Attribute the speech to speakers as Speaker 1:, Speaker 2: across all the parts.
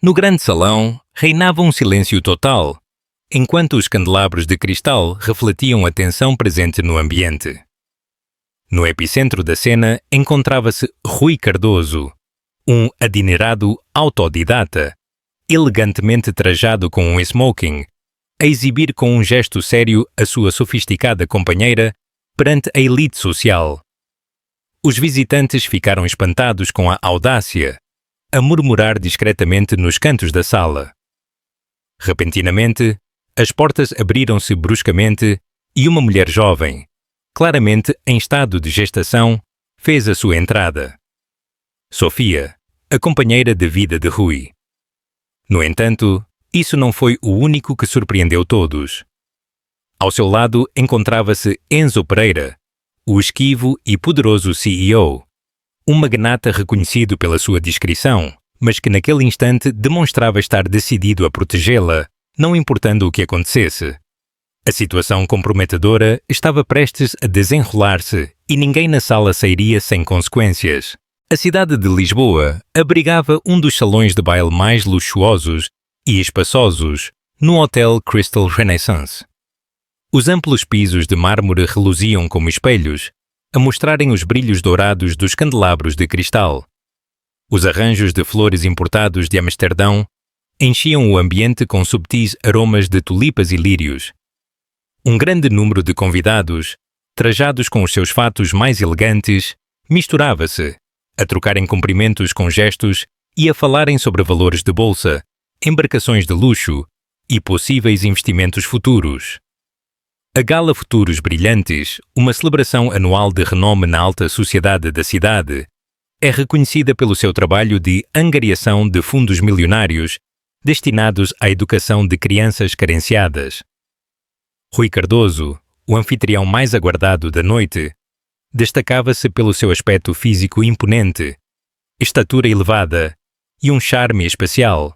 Speaker 1: No grande salão, reinava um silêncio total, enquanto os candelabros de cristal refletiam a tensão presente no ambiente. No epicentro da cena encontrava-se Rui Cardoso, um adinerado autodidata, elegantemente trajado com um smoking, a exibir com um gesto sério a sua sofisticada companheira perante a elite social. Os visitantes ficaram espantados com a audácia, a murmurar discretamente nos cantos da sala. Repentinamente, as portas abriram-se bruscamente e uma mulher jovem, claramente em estado de gestação, fez a sua entrada. Sofia, a companheira de vida de Rui. No entanto, isso não foi o único que surpreendeu todos. Ao seu lado encontrava-se Enzo Pereira, o esquivo e poderoso CEO, um magnata reconhecido pela sua discrição, mas que naquele instante demonstrava estar decidido a protegê-la, não importando o que acontecesse. A situação comprometedora estava prestes a desenrolar-se e ninguém na sala sairia sem consequências. A cidade de Lisboa abrigava um dos salões de baile mais luxuosos e espaçosos no Hotel Crystal Renaissance. Os amplos pisos de mármore reluziam como espelhos, a mostrarem os brilhos dourados dos candelabros de cristal. Os arranjos de flores importados de Amsterdão enchiam o ambiente com subtis aromas de tulipas e lírios. Um grande número de convidados, trajados com os seus fatos mais elegantes, misturava-se, a trocarem cumprimentos com gestos e a falarem sobre valores de bolsa, embarcações de luxo e possíveis investimentos futuros. A Gala Futuros Brilhantes, uma celebração anual de renome na alta sociedade da cidade, é reconhecida pelo seu trabalho de angariação de fundos milionários destinados à educação de crianças carenciadas. Rui Cardoso, o anfitrião mais aguardado da noite, destacava-se pelo seu aspecto físico imponente, estatura elevada e um charme especial,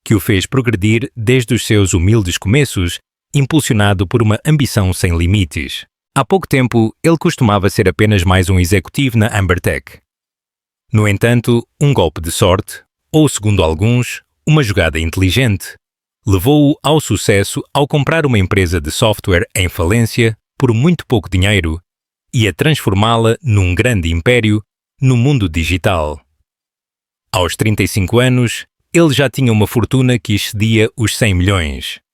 Speaker 1: que o fez progredir desde os seus humildes começos, impulsionado por uma ambição sem limites. Há pouco tempo, ele costumava ser apenas mais um executivo na Ambertech. No entanto, um golpe de sorte, ou segundo alguns, uma jogada inteligente, levou-o ao sucesso ao comprar uma empresa de software em falência por muito pouco dinheiro e a transformá-la num grande império no mundo digital. Aos 35 anos, ele já tinha uma fortuna que excedia os 100 milhões.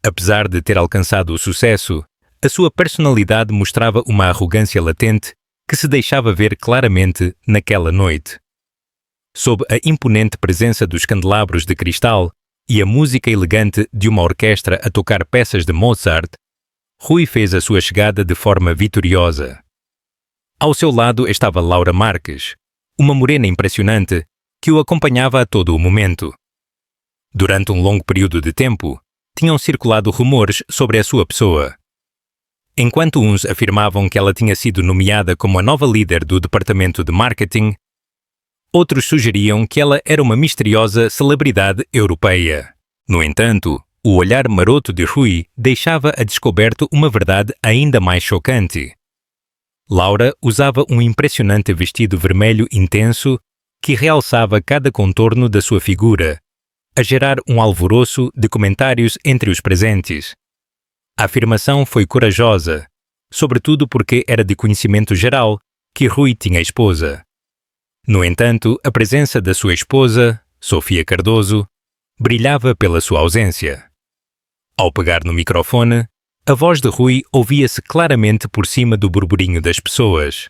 Speaker 1: Apesar de ter alcançado o sucesso, a sua personalidade mostrava uma arrogância latente que se deixava ver claramente naquela noite. Sob a imponente presença dos candelabros de cristal e a música elegante de uma orquestra a tocar peças de Mozart, Rui fez a sua chegada de forma vitoriosa. Ao seu lado estava Laura Marques, uma morena impressionante que o acompanhava a todo o momento. Durante um longo período de tempo, tinham circulado rumores sobre a sua pessoa. Enquanto uns afirmavam que ela tinha sido nomeada como a nova líder do departamento de marketing, outros sugeriam que ela era uma misteriosa celebridade europeia. No entanto, o olhar maroto de Rui deixava a descoberto uma verdade ainda mais chocante. Laura usava um impressionante vestido vermelho intenso que realçava cada contorno da sua figura, a gerar um alvoroço de comentários entre os presentes. A afirmação foi corajosa, sobretudo porque era de conhecimento geral que Rui tinha esposa. No entanto, a presença da sua esposa, Sofia Cardoso, brilhava pela sua ausência. Ao pegar no microfone, a voz de Rui ouvia-se claramente por cima do burburinho das pessoas.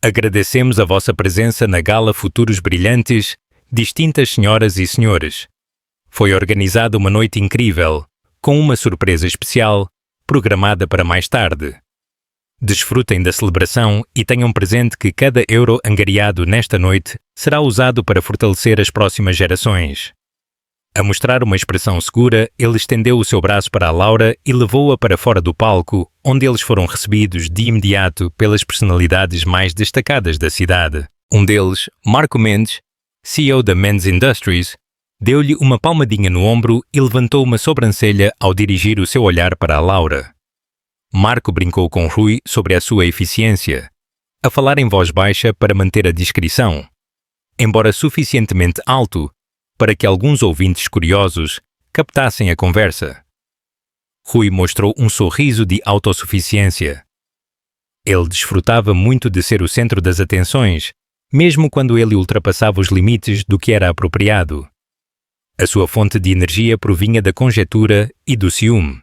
Speaker 1: Agradecemos a vossa presença na Gala Futuros Brilhantes, distintas senhoras e senhores. Foi organizada uma noite incrível, com uma surpresa especial, programada para mais tarde. Desfrutem da celebração e tenham presente que cada euro angariado nesta noite será usado para fortalecer as próximas gerações. A mostrar uma expressão segura, ele estendeu o seu braço para a Laura e levou-a para fora do palco, onde eles foram recebidos de imediato pelas personalidades mais destacadas da cidade. Um deles, Marco Mendes, CEO da Men's Industries, deu-lhe uma palmadinha no ombro e levantou uma sobrancelha ao dirigir o seu olhar para a Laura. Marco brincou com Rui sobre a sua eficiência, a falar em voz baixa para manter a discrição. Embora suficientemente alto, para que alguns ouvintes curiosos captassem a conversa. Rui mostrou um sorriso de autossuficiência. Ele desfrutava muito de ser o centro das atenções, mesmo quando ele ultrapassava os limites do que era apropriado. A sua fonte de energia provinha da conjetura e do ciúme.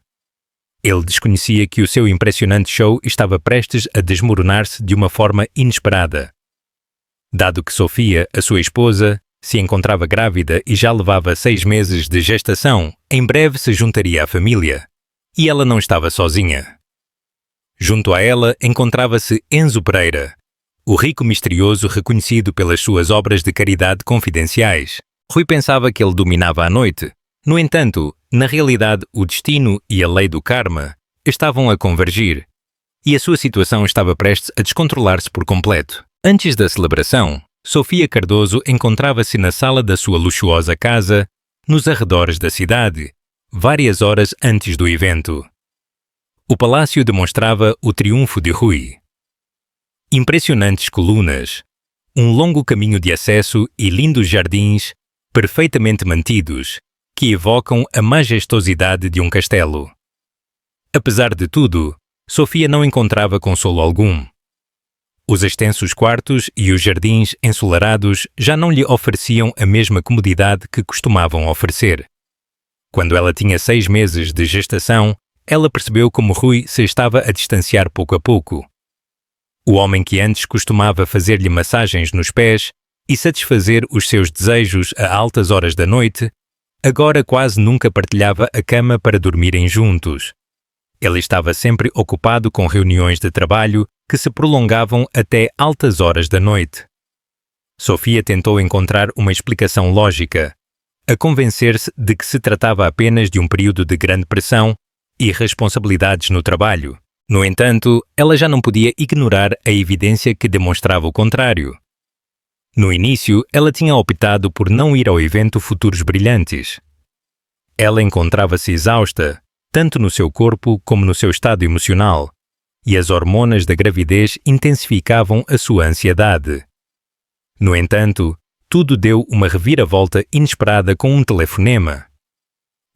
Speaker 1: Ele desconhecia que o seu impressionante show estava prestes a desmoronar-se de uma forma inesperada. Dado que Sofia, a sua esposa, se encontrava grávida e já levava 6 meses de gestação, em breve se juntaria à família. E ela não estava sozinha. Junto a ela encontrava-se Enzo Pereira, o rico misterioso reconhecido pelas suas obras de caridade confidenciais. Rui pensava que ele dominava a noite. No entanto, na realidade, o destino e a lei do karma estavam a convergir, e a sua situação estava prestes a descontrolar-se por completo. Antes da celebração, Sofia Cardoso encontrava-se na sala da sua luxuosa casa, nos arredores da cidade, várias horas antes do evento. O palácio demonstrava o triunfo de Rui. Impressionantes colunas, um longo caminho de acesso e lindos jardins perfeitamente mantidos, que evocam a majestosidade de um castelo. Apesar de tudo, Sofia não encontrava consolo algum. Os extensos quartos e os jardins ensolarados já não lhe ofereciam a mesma comodidade que costumavam oferecer. Quando ela tinha 6 meses de gestação, ela percebeu como Rui se estava a distanciar pouco a pouco. O homem que antes costumava fazer-lhe massagens nos pés e satisfazer os seus desejos a altas horas da noite, agora quase nunca partilhava a cama para dormirem juntos. Ele estava sempre ocupado com reuniões de trabalho que se prolongavam até altas horas da noite. Sofia tentou encontrar uma explicação lógica, a convencer-se de que se tratava apenas de um período de grande pressão e responsabilidades no trabalho. No entanto, ela já não podia ignorar a evidência que demonstrava o contrário. No início, ela tinha optado por não ir ao evento Futuros Brilhantes. Ela encontrava-se exausta, tanto no seu corpo como no seu estado emocional, e as hormonas da gravidez intensificavam a sua ansiedade. No entanto, tudo deu uma reviravolta inesperada com um telefonema.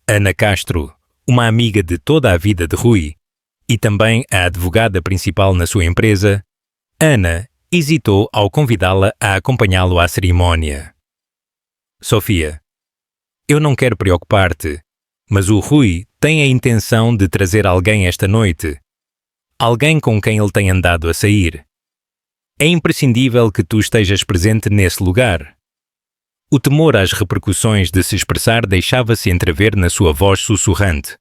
Speaker 1: Ana Castro, uma amiga de toda a vida de Rui, e também a advogada principal na sua empresa, Ana hesitou ao convidá-la a acompanhá-lo à cerimónia. Sofia, eu não quero preocupar-te, mas o Rui tem a intenção de trazer alguém esta noite. Alguém com quem ele tem andado a sair. É imprescindível que tu estejas presente nesse lugar. O temor às repercussões de se expressar deixava-se entrever na sua voz sussurrante.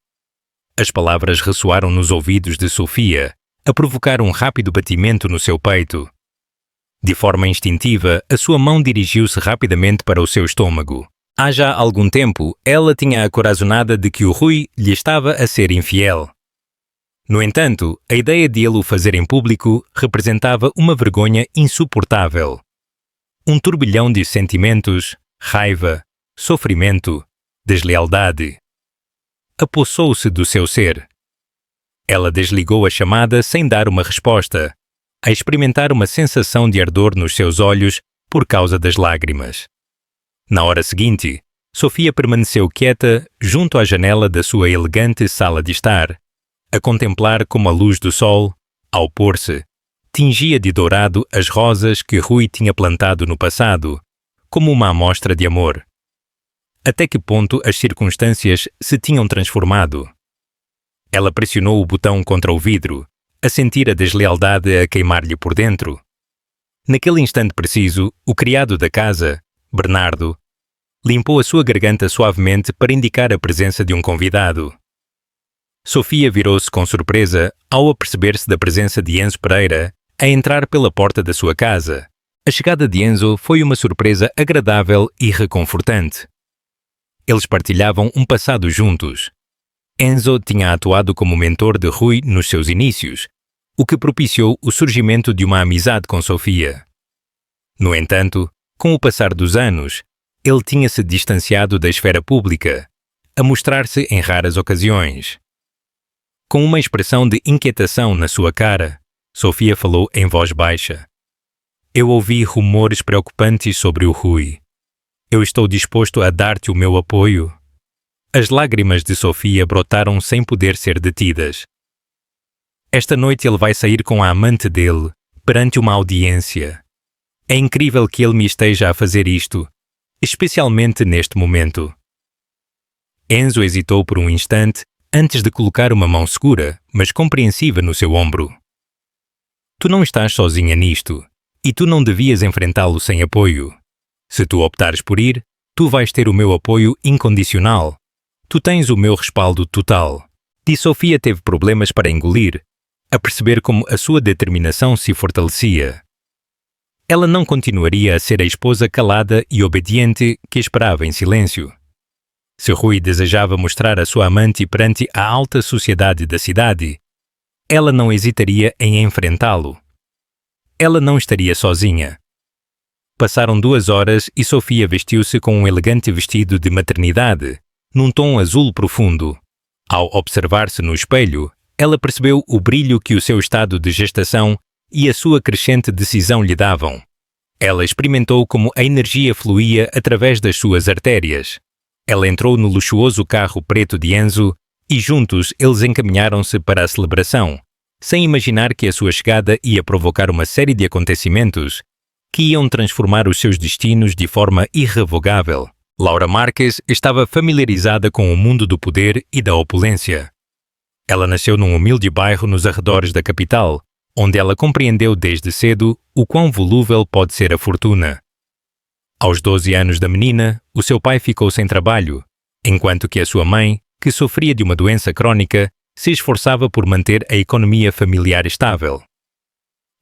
Speaker 1: As palavras ressoaram nos ouvidos de Sofia, a provocar um rápido batimento no seu peito. De forma instintiva, a sua mão dirigiu-se rapidamente para o seu estômago. Há já algum tempo, ela tinha a corazonada de que o Rui lhe estava a ser infiel. No entanto, a ideia de ele o fazer em público representava uma vergonha insuportável. Um turbilhão de sentimentos, raiva, sofrimento, deslealdade. Apossou-se do seu ser. Ela desligou a chamada sem dar uma resposta, a experimentar uma sensação de ardor nos seus olhos por causa das lágrimas. Na hora seguinte, Sofia permaneceu quieta junto à janela da sua elegante sala de estar, a contemplar como a luz do sol, ao pôr-se, tingia de dourado as rosas que Rui tinha plantado no passado, como uma amostra de amor. Até que ponto as circunstâncias se tinham transformado? Ela pressionou o botão contra o vidro, a sentir a deslealdade a queimar-lhe por dentro. Naquele instante preciso, o criado da casa, Bernardo, limpou a sua garganta suavemente para indicar a presença de um convidado. Sofia virou-se com surpresa ao aperceber-se da presença de Enzo Pereira a entrar pela porta da sua casa. A chegada de Enzo foi uma surpresa agradável e reconfortante. Eles partilhavam um passado juntos. Enzo tinha atuado como mentor de Rui nos seus inícios, o que propiciou o surgimento de uma amizade com Sofia. No entanto, com o passar dos anos, ele tinha se distanciado da esfera pública, a mostrar-se em raras ocasiões. Com uma expressão de inquietação na sua cara, Sofia falou em voz baixa. Eu ouvi rumores preocupantes sobre o Rui. Eu estou disposto a dar-te o meu apoio. As lágrimas de Sofia brotaram sem poder ser detidas. Esta noite ele vai sair com a amante dele, perante uma audiência. É incrível que ele me esteja a fazer isto, especialmente neste momento. Enzo hesitou por um instante antes de colocar uma mão segura, mas compreensiva no seu ombro. Tu não estás sozinha nisto, e tu não devias enfrentá-lo sem apoio. Se tu optares por ir, tu vais ter o meu apoio incondicional. Tu tens o meu respaldo total. E Sofia teve problemas para engolir, a perceber como a sua determinação se fortalecia. Ela não continuaria a ser a esposa calada e obediente que esperava em silêncio. Se Rui desejava mostrar a sua amante perante a alta sociedade da cidade, ela não hesitaria em enfrentá-lo. Ela não estaria sozinha. Passaram 2 horas e Sofia vestiu-se com um elegante vestido de maternidade, num tom azul profundo. Ao observar-se no espelho, ela percebeu o brilho que o seu estado de gestação e a sua crescente decisão lhe davam. Ela experimentou como a energia fluía através das suas artérias. Ela entrou no luxuoso carro preto de Enzo e juntos eles encaminharam-se para a celebração, sem imaginar que a sua chegada ia provocar uma série de acontecimentos que iam transformar os seus destinos de forma irrevogável. Laura Marques estava familiarizada com o mundo do poder e da opulência. Ela nasceu num humilde bairro nos arredores da capital, onde ela compreendeu desde cedo o quão volúvel pode ser a fortuna. Aos 12 anos da menina, o seu pai ficou sem trabalho, enquanto que a sua mãe, que sofria de uma doença crônica, se esforçava por manter a economia familiar estável.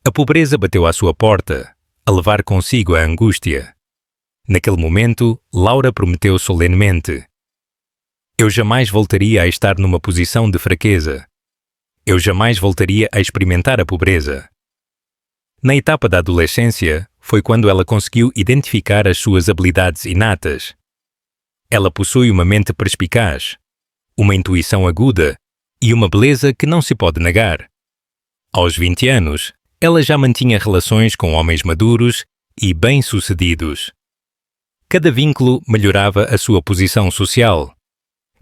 Speaker 1: A pobreza bateu à sua porta, a levar consigo a angústia. Naquele momento, Laura prometeu solenemente: eu jamais voltaria a estar numa posição de fraqueza. Eu jamais voltaria a experimentar a pobreza. Na etapa da adolescência, foi quando ela conseguiu identificar as suas habilidades inatas. Ela possui uma mente perspicaz, uma intuição aguda e uma beleza que não se pode negar. Aos 20 anos, ela já mantinha relações com homens maduros e bem-sucedidos. Cada vínculo melhorava a sua posição social.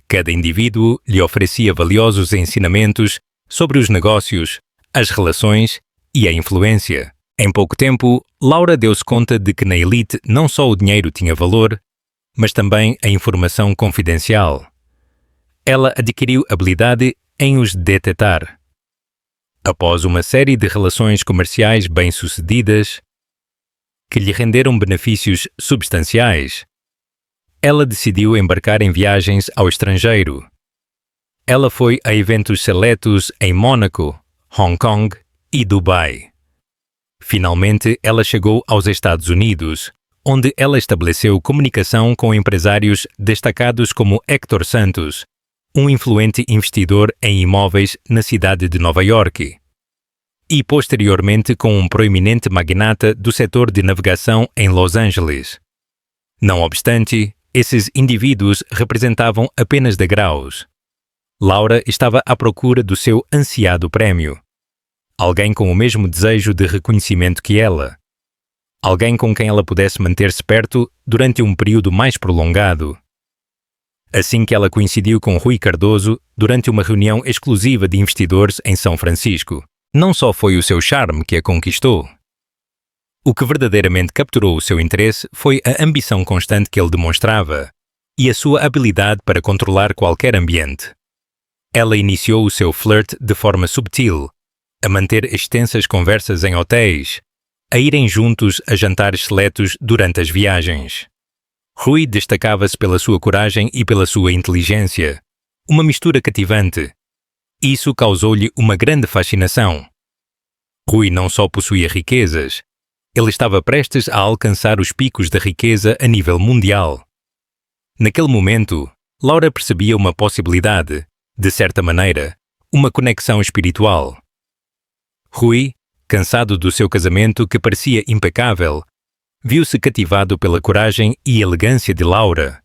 Speaker 1: Cada indivíduo lhe oferecia valiosos ensinamentos sobre os negócios, as relações e a influência. Em pouco tempo, Laura deu-se conta de que na elite não só o dinheiro tinha valor, mas também a informação confidencial. Ela adquiriu habilidade em os detetar. Após uma série de relações comerciais bem-sucedidas, que lhe renderam benefícios substanciais, ela decidiu embarcar em viagens ao estrangeiro. Ela foi a eventos seletos em Mônaco, Hong Kong e Dubai. Finalmente, ela chegou aos Estados Unidos, onde ela estabeleceu comunicação com empresários destacados como Héctor Santos, um influente investidor em imóveis na cidade de Nova York, e posteriormente com um proeminente magnata do setor de navegação em Los Angeles. Não obstante, esses indivíduos representavam apenas degraus. Laura estava à procura do seu ansiado prémio. Alguém com o mesmo desejo de reconhecimento que ela. Alguém com quem ela pudesse manter-se perto durante um período mais prolongado. Assim que ela coincidiu com Rui Cardoso durante uma reunião exclusiva de investidores em São Francisco, não só foi o seu charme que a conquistou. O que verdadeiramente capturou o seu interesse foi a ambição constante que ele demonstrava e a sua habilidade para controlar qualquer ambiente. Ela iniciou o seu flirt de forma subtil, a manter extensas conversas em hotéis, a irem juntos a jantares seletos durante as viagens. Rui destacava-se pela sua coragem e pela sua inteligência, uma mistura cativante. Isso causou-lhe uma grande fascinação. Rui não só possuía riquezas, ele estava prestes a alcançar os picos da riqueza a nível mundial. Naquele momento, Laura percebia uma possibilidade, de certa maneira, uma conexão espiritual. Rui, cansado do seu casamento que parecia impecável, viu-se cativado pela coragem e elegância de Laura.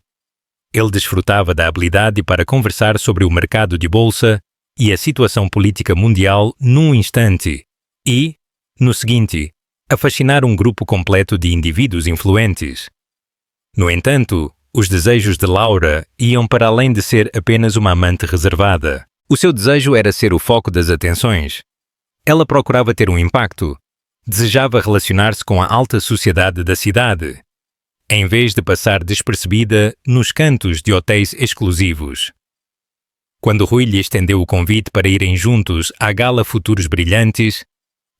Speaker 1: Ele desfrutava da habilidade para conversar sobre o mercado de bolsa e a situação política mundial num instante e, no seguinte, a fascinar um grupo completo de indivíduos influentes. No entanto, os desejos de Laura iam para além de ser apenas uma amante reservada. O seu desejo era ser o foco das atenções. Ela procurava ter um impacto. Desejava relacionar-se com a alta sociedade da cidade, em vez de passar despercebida nos cantos de hotéis exclusivos. Quando Rui lhe estendeu o convite para irem juntos à gala Futuros Brilhantes,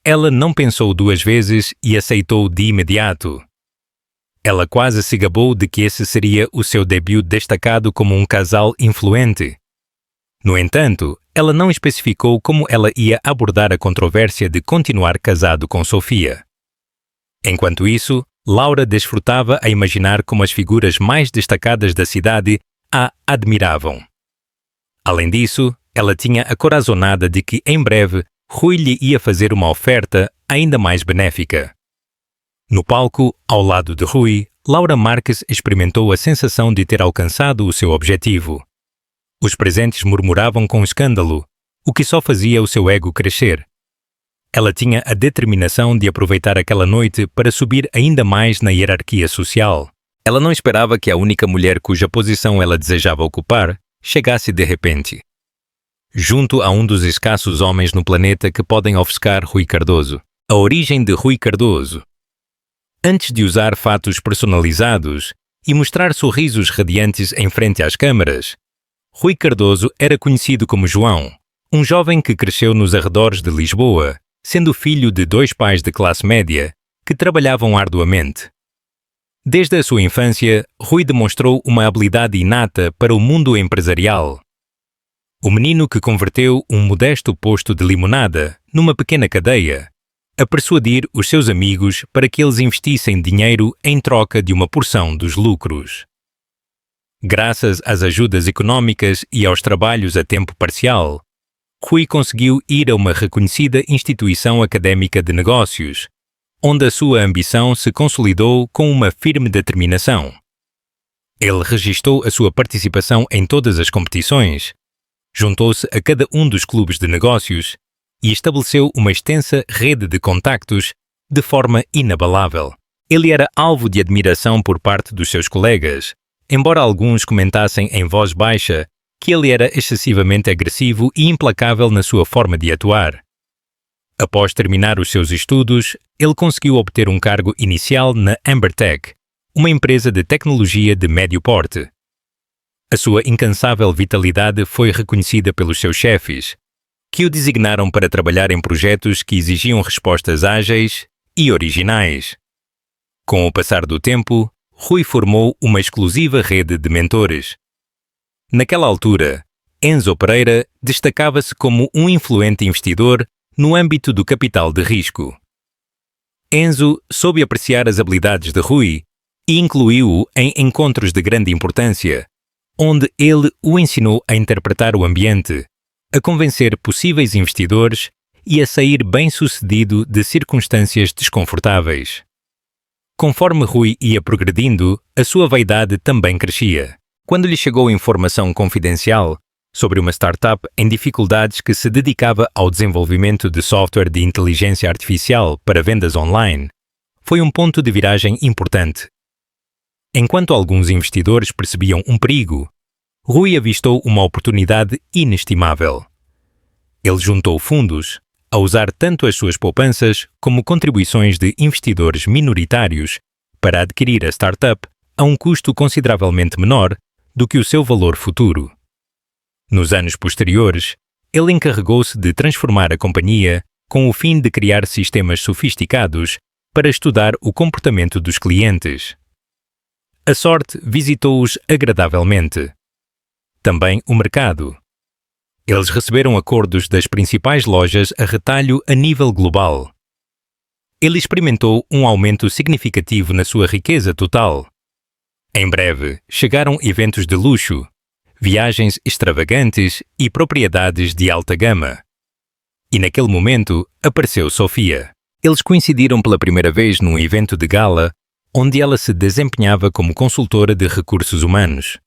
Speaker 1: ela não pensou duas vezes e aceitou de imediato. Ela quase se gabou de que esse seria o seu debut destacado como um casal influente. No entanto, ela não especificou como ela ia abordar a controvérsia de continuar casado com Sofia. Enquanto isso, Laura desfrutava a imaginar como as figuras mais destacadas da cidade a admiravam. Além disso, ela tinha a corazonada de que, em breve, Rui lhe ia fazer uma oferta ainda mais benéfica. No palco, ao lado de Rui, Laura Marques experimentou a sensação de ter alcançado o seu objetivo. Os presentes murmuravam com escândalo, o que só fazia o seu ego crescer. Ela tinha a determinação de aproveitar aquela noite para subir ainda mais na hierarquia social. Ela não esperava que a única mulher cuja posição ela desejava ocupar chegasse de repente. Junto a um dos escassos homens no planeta que podem ofuscar Rui Cardoso. A origem de Rui Cardoso. Antes de usar fatos personalizados e mostrar sorrisos radiantes em frente às câmaras, Rui Cardoso era conhecido como João, um jovem que cresceu nos arredores de Lisboa, sendo filho de dois pais de classe média que trabalhavam arduamente. Desde a sua infância, Rui demonstrou uma habilidade inata para o mundo empresarial. O menino que converteu um modesto posto de limonada numa pequena cadeia, a persuadir os seus amigos para que eles investissem dinheiro em troca de uma porção dos lucros. Graças às ajudas econômicas e aos trabalhos a tempo parcial, Rui conseguiu ir a uma reconhecida instituição académica de negócios, onde a sua ambição se consolidou com uma firme determinação. Ele registou a sua participação em todas as competições, juntou-se a cada um dos clubes de negócios e estabeleceu uma extensa rede de contactos de forma inabalável. Ele era alvo de admiração por parte dos seus colegas, embora alguns comentassem em voz baixa que ele era excessivamente agressivo e implacável na sua forma de atuar. Após terminar os seus estudos, ele conseguiu obter um cargo inicial na Ambertech, uma empresa de tecnologia de médio porte. A sua incansável vitalidade foi reconhecida pelos seus chefes, que o designaram para trabalhar em projetos que exigiam respostas ágeis e originais. Com o passar do tempo, Rui formou uma exclusiva rede de mentores. Naquela altura, Enzo Pereira destacava-se como um influente investidor no âmbito do capital de risco. Enzo soube apreciar as habilidades de Rui e incluiu-o em encontros de grande importância, onde ele o ensinou a interpretar o ambiente, a convencer possíveis investidores e a sair bem-sucedido de circunstâncias desconfortáveis. Conforme Rui ia progredindo, a sua vaidade também crescia. Quando lhe chegou informação confidencial sobre uma startup em dificuldades que se dedicava ao desenvolvimento de software de inteligência artificial para vendas online, foi um ponto de viragem importante. Enquanto alguns investidores percebiam um perigo, Rui avistou uma oportunidade inestimável. Ele juntou fundos, a usar tanto as suas poupanças como contribuições de investidores minoritários para adquirir a startup a um custo consideravelmente menor do que o seu valor futuro. Nos anos posteriores, ele encarregou-se de transformar a companhia com o fim de criar sistemas sofisticados para estudar o comportamento dos clientes. A sorte visitou-os agradavelmente. Também o mercado. Eles receberam acordos das principais lojas a retalho a nível global. Ele experimentou um aumento significativo na sua riqueza total. Em breve, chegaram eventos de luxo, viagens extravagantes e propriedades de alta gama. E naquele momento, apareceu Sofia. Eles coincidiram pela primeira vez num evento de gala, onde ela se desempenhava como consultora de recursos humanos.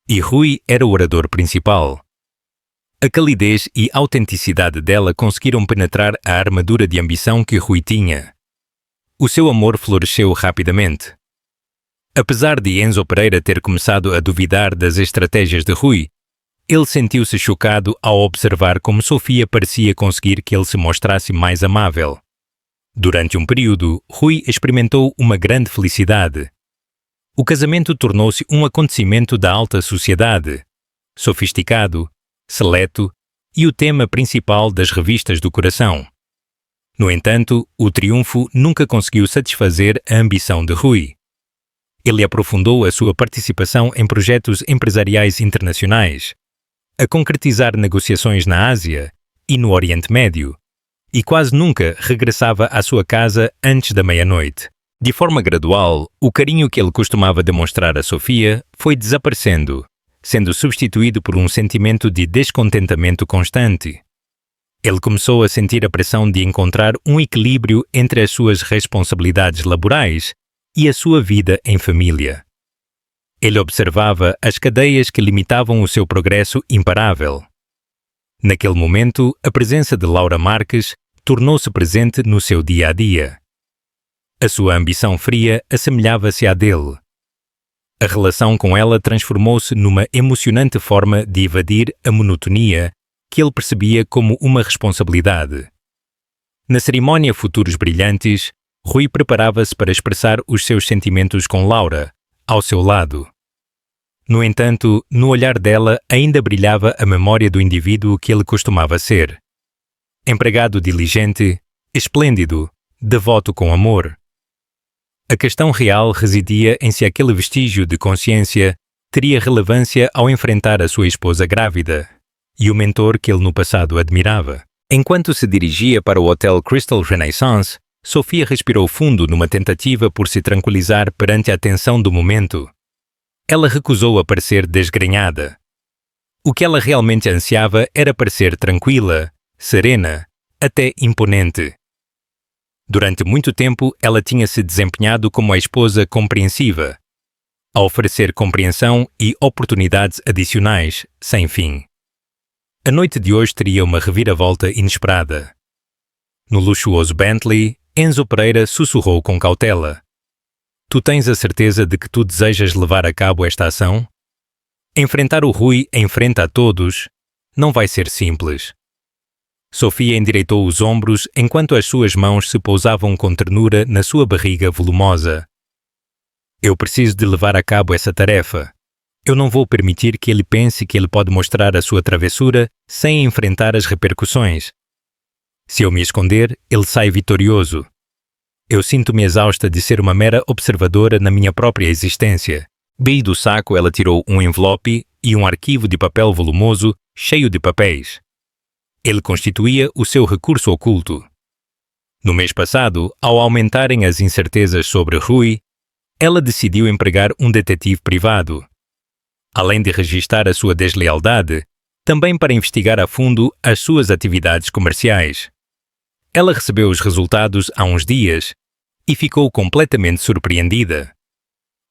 Speaker 1: E Rui era o orador principal. A calidez e autenticidade dela conseguiram penetrar a armadura de ambição que Rui tinha. O seu amor floresceu rapidamente. Apesar de Enzo Pereira ter começado a duvidar das estratégias de Rui, ele sentiu-se chocado ao observar como Sofia parecia conseguir que ele se mostrasse mais amável. Durante um período, Rui experimentou uma grande felicidade. O casamento tornou-se um acontecimento da alta sociedade, sofisticado, seleto e o tema principal das revistas do coração. No entanto, o triunfo nunca conseguiu satisfazer a ambição de Rui. Ele aprofundou a sua participação em projetos empresariais internacionais, a concretizar negociações na Ásia e no Oriente Médio, e quase nunca regressava à sua casa antes da meia-noite. De forma gradual, o carinho que ele costumava demonstrar a Sofia foi desaparecendo, sendo substituído por um sentimento de descontentamento constante. Ele começou a sentir a pressão de encontrar um equilíbrio entre as suas responsabilidades laborais e a sua vida em família. Ele observava as cadeias que limitavam o seu progresso imparável. Naquele momento, a presença de Laura Marques tornou-se presente no seu dia a dia. A sua ambição fria assemelhava-se à dele. A relação com ela transformou-se numa emocionante forma de evadir a monotonia que ele percebia como uma responsabilidade. Na cerimónia Futuros Brilhantes, Rui preparava-se para expressar os seus sentimentos com Laura, ao seu lado. No entanto, no olhar dela ainda brilhava a memória do indivíduo que ele costumava ser. Empregado diligente, esplêndido, devoto com amor. A questão real residia em se aquele vestígio de consciência teria relevância ao enfrentar a sua esposa grávida e o mentor que ele no passado admirava. Enquanto se dirigia para o Hotel Crystal Renaissance, Sofia respirou fundo numa tentativa por se tranquilizar perante a tensão do momento. Ela recusou a parecer desgrenhada. O que ela realmente ansiava era parecer tranquila, serena, até imponente. Durante muito tempo, ela tinha se desempenhado como a esposa compreensiva, a oferecer compreensão e oportunidades adicionais, sem fim. A noite de hoje teria uma reviravolta inesperada. No luxuoso Bentley, Enzo Pereira sussurrou com cautela: "Tu tens a certeza de que tu desejas levar a cabo esta ação? Enfrentar o Rui em frente a todos não vai ser simples." Sofia endireitou os ombros enquanto as suas mãos se pousavam com ternura na sua barriga volumosa. "Eu preciso de levar a cabo essa tarefa. Eu não vou permitir que ele pense que ele pode mostrar a sua travessura sem enfrentar as repercussões. Se eu me esconder, ele sai vitorioso. Eu sinto-me exausta de ser uma mera observadora na minha própria existência." Do saco ela tirou um envelope e um arquivo de papel volumoso cheio de papéis. Ele constituía o seu recurso oculto. No mês passado, ao aumentarem as incertezas sobre Rui, ela decidiu empregar um detetive privado. Além de registar a sua deslealdade, também para investigar a fundo as suas atividades comerciais. Ela recebeu os resultados há uns dias e ficou completamente surpreendida.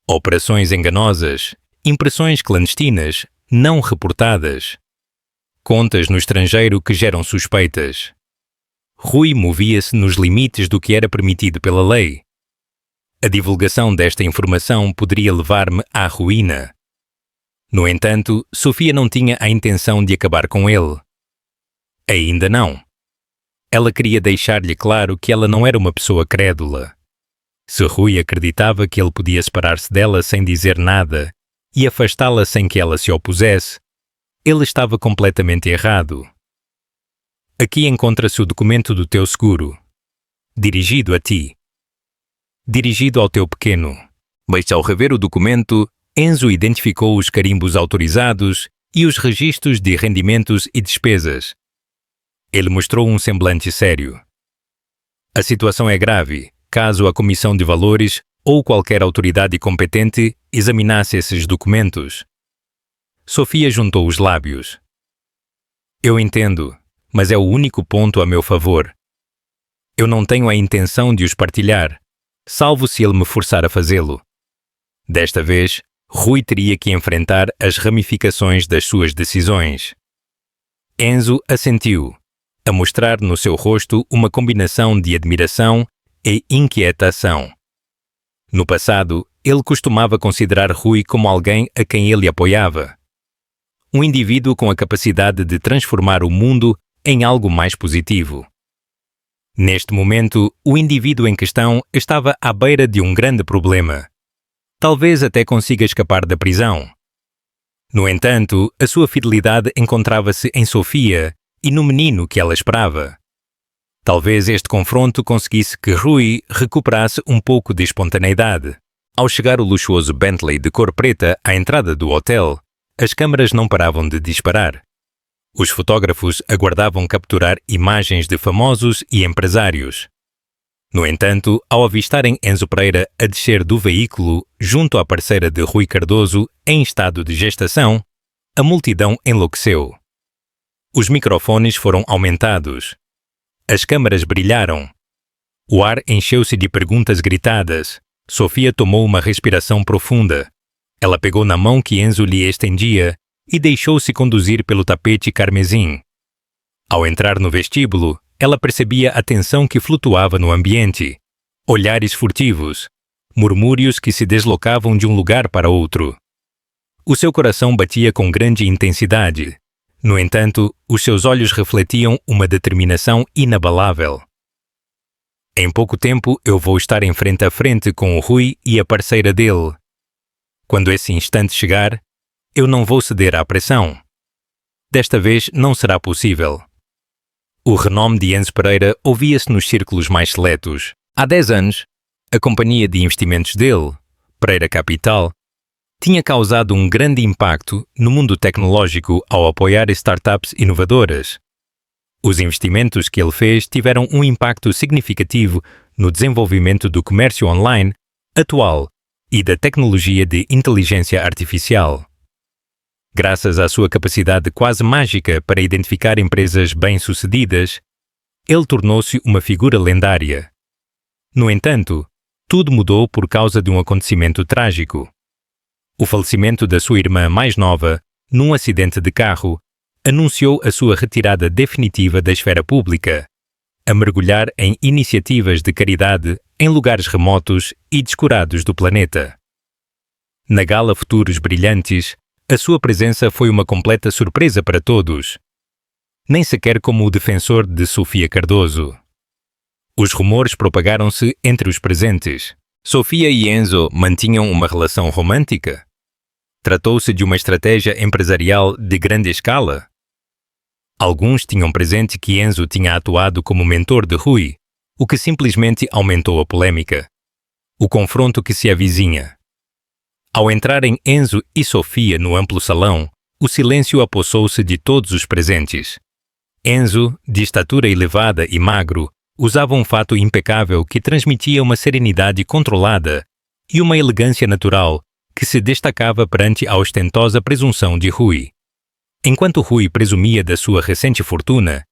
Speaker 1: Operações enganosas, impressões clandestinas, não reportadas. Contas no estrangeiro que geram suspeitas. Rui movia-se nos limites do que era permitido pela lei. A divulgação desta informação poderia levar-me à ruína. No entanto, Sofia não tinha a intenção de acabar com ele. Ainda não. Ela queria deixar-lhe claro que ela não era uma pessoa crédula. Se Rui acreditava que ele podia separar-se dela sem dizer nada e afastá-la sem que ela se opusesse, ele estava completamente errado. Aqui encontra-se o documento do teu seguro, dirigido a ti. Dirigido ao teu pequeno. Mas ao rever o documento, Enzo identificou os carimbos autorizados e os registros de rendimentos e despesas. Ele mostrou um semblante sério. A situação é grave, caso a Comissão de Valores ou qualquer autoridade competente examinasse esses documentos. Sofia juntou os lábios. Eu entendo, mas é o único ponto a meu favor. Eu não tenho a intenção de os partilhar, salvo se ele me forçar a fazê-lo. Desta vez, Rui teria que enfrentar as ramificações das suas decisões. Enzo assentiu, a mostrar no seu rosto uma combinação de admiração e inquietação. No passado, Ele costumava considerar Rui como alguém a quem ele apoiava. Um indivíduo com a capacidade de transformar o mundo em algo mais positivo. Neste momento, o indivíduo em questão estava à beira de um grande problema. Talvez até consiga escapar da prisão. No entanto, a sua fidelidade encontrava-se em Sofia e no menino que ela esperava. Talvez este confronto conseguisse que Rui recuperasse um pouco de espontaneidade. Ao chegar o luxuoso Bentley de cor preta à entrada do hotel, as câmaras não paravam de disparar. Os fotógrafos aguardavam capturar imagens de famosos e empresários. No entanto, ao avistarem Enzo Pereira a descer do veículo junto à parceira de Rui Cardoso em estado de gestação, a multidão enlouqueceu. Os microfones foram aumentados. As câmaras brilharam. O ar encheu-se de perguntas gritadas. Sofia tomou uma respiração profunda. Ela pegou na mão que Enzo lhe estendia e deixou-se conduzir pelo tapete carmesim. Ao entrar no vestíbulo, ela percebia a tensão que flutuava no ambiente. Olhares furtivos, murmúrios que se deslocavam de um lugar para outro. O seu coração batia com grande intensidade. No entanto, os seus olhos refletiam uma determinação inabalável. Em pouco tempo eu vou estar em frente a frente com o Rui e a parceira dele. Quando esse instante chegar, eu não vou ceder à pressão. Desta vez não será possível. O renome de Enzo Pereira ouvia-se nos círculos mais seletos. Há 10 anos, a companhia de investimentos dele, Pereira Capital, tinha causado um grande impacto no mundo tecnológico ao apoiar startups inovadoras. Os investimentos que ele fez tiveram um impacto significativo no desenvolvimento do comércio online atual e da tecnologia de inteligência artificial. Graças à sua capacidade quase mágica para identificar empresas bem-sucedidas, ele tornou-se uma figura lendária. No entanto, tudo mudou por causa de um acontecimento trágico. O falecimento da sua irmã mais nova, num acidente de carro, anunciou a sua retirada definitiva da esfera pública, a mergulhar em iniciativas de caridade em lugares remotos e descurados do planeta. Na gala Futuros Brilhantes, a sua presença foi uma completa surpresa para todos, nem sequer como o defensor de Sofia Cardoso. Os rumores propagaram-se entre os presentes. Sofia e Enzo mantinham uma relação romântica? Tratou-se de uma estratégia empresarial de grande escala? Alguns tinham presente que Enzo tinha atuado como mentor de Rui, o que simplesmente aumentou a polêmica. O confronto que se avizinha. Ao entrarem Enzo e Sofia no amplo salão, o silêncio apossou-se de todos os presentes. Enzo, de estatura elevada e magro, usava um fato impecável que transmitia uma serenidade controlada e uma elegância natural que se destacava perante a ostentosa presunção de Rui. Enquanto Rui presumia da sua recente fortuna,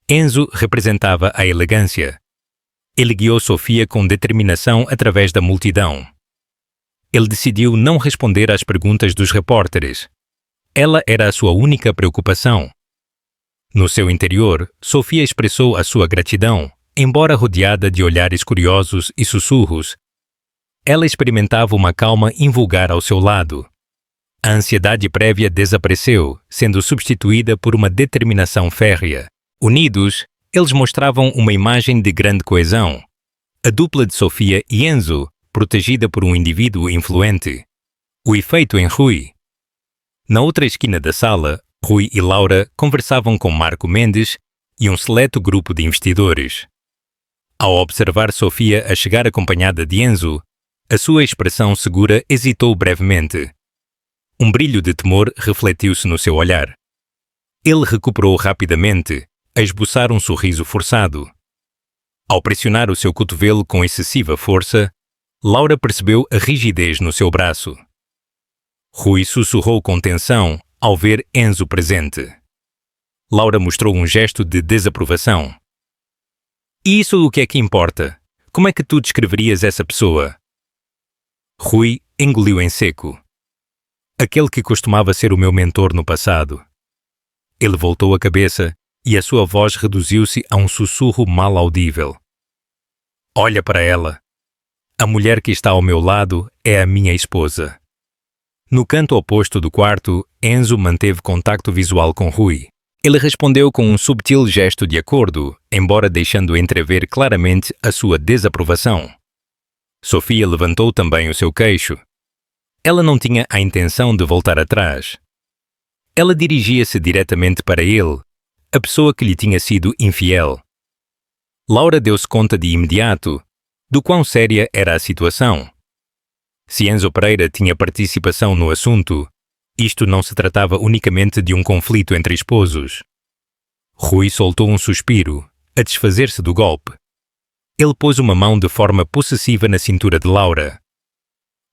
Speaker 1: Enzo representava a elegância. Ele guiou Sofia com determinação através da multidão. Ele decidiu não responder às perguntas dos repórteres. Ela era a sua única preocupação. No seu interior, Sofia expressou a sua gratidão, embora rodeada de olhares curiosos e sussurros. Ela experimentava uma calma invulgar ao seu lado. A ansiedade prévia desapareceu, sendo substituída por uma determinação férrea. Unidos, eles mostravam uma imagem de grande coesão. A dupla de Sofia e Enzo, protegida por um indivíduo influente. O efeito em Rui. Na outra esquina da sala, Rui e Laura conversavam com Marco Mendes e um seleto grupo de investidores. Ao observar Sofia a chegar acompanhada de Enzo, a sua expressão segura hesitou brevemente. Um brilho de temor refletiu-se no seu olhar. Ele recuperou rapidamente, a esboçar um sorriso forçado. Ao pressionar o seu cotovelo com excessiva força, Laura percebeu a rigidez no seu braço. Rui sussurrou com tensão ao ver Enzo presente. Laura mostrou um gesto de desaprovação. E isso o que é que importa? Como é que tu descreverias essa pessoa? Rui engoliu em seco. Aquele que costumava ser o meu mentor no passado. Ele voltou a cabeça e a sua voz reduziu-se a um sussurro mal audível. Olha para ela. A mulher que está ao meu lado é a minha esposa. No canto oposto do quarto, Enzo manteve contacto visual com Rui. Ele respondeu com um subtil gesto de acordo, embora deixando entrever claramente a sua desaprovação. Sofia levantou também o seu queixo. Ela não tinha a intenção de voltar atrás. Ela dirigia-se diretamente para ele, a pessoa que lhe tinha sido infiel. Laura deu-se conta de imediato do quão séria era a situação. Se Enzo Pereira tinha participação no assunto, isto não se tratava unicamente de um conflito entre esposos. Rui soltou um suspiro, a desfazer-se do golpe. Ele pôs uma mão de forma possessiva na cintura de Laura.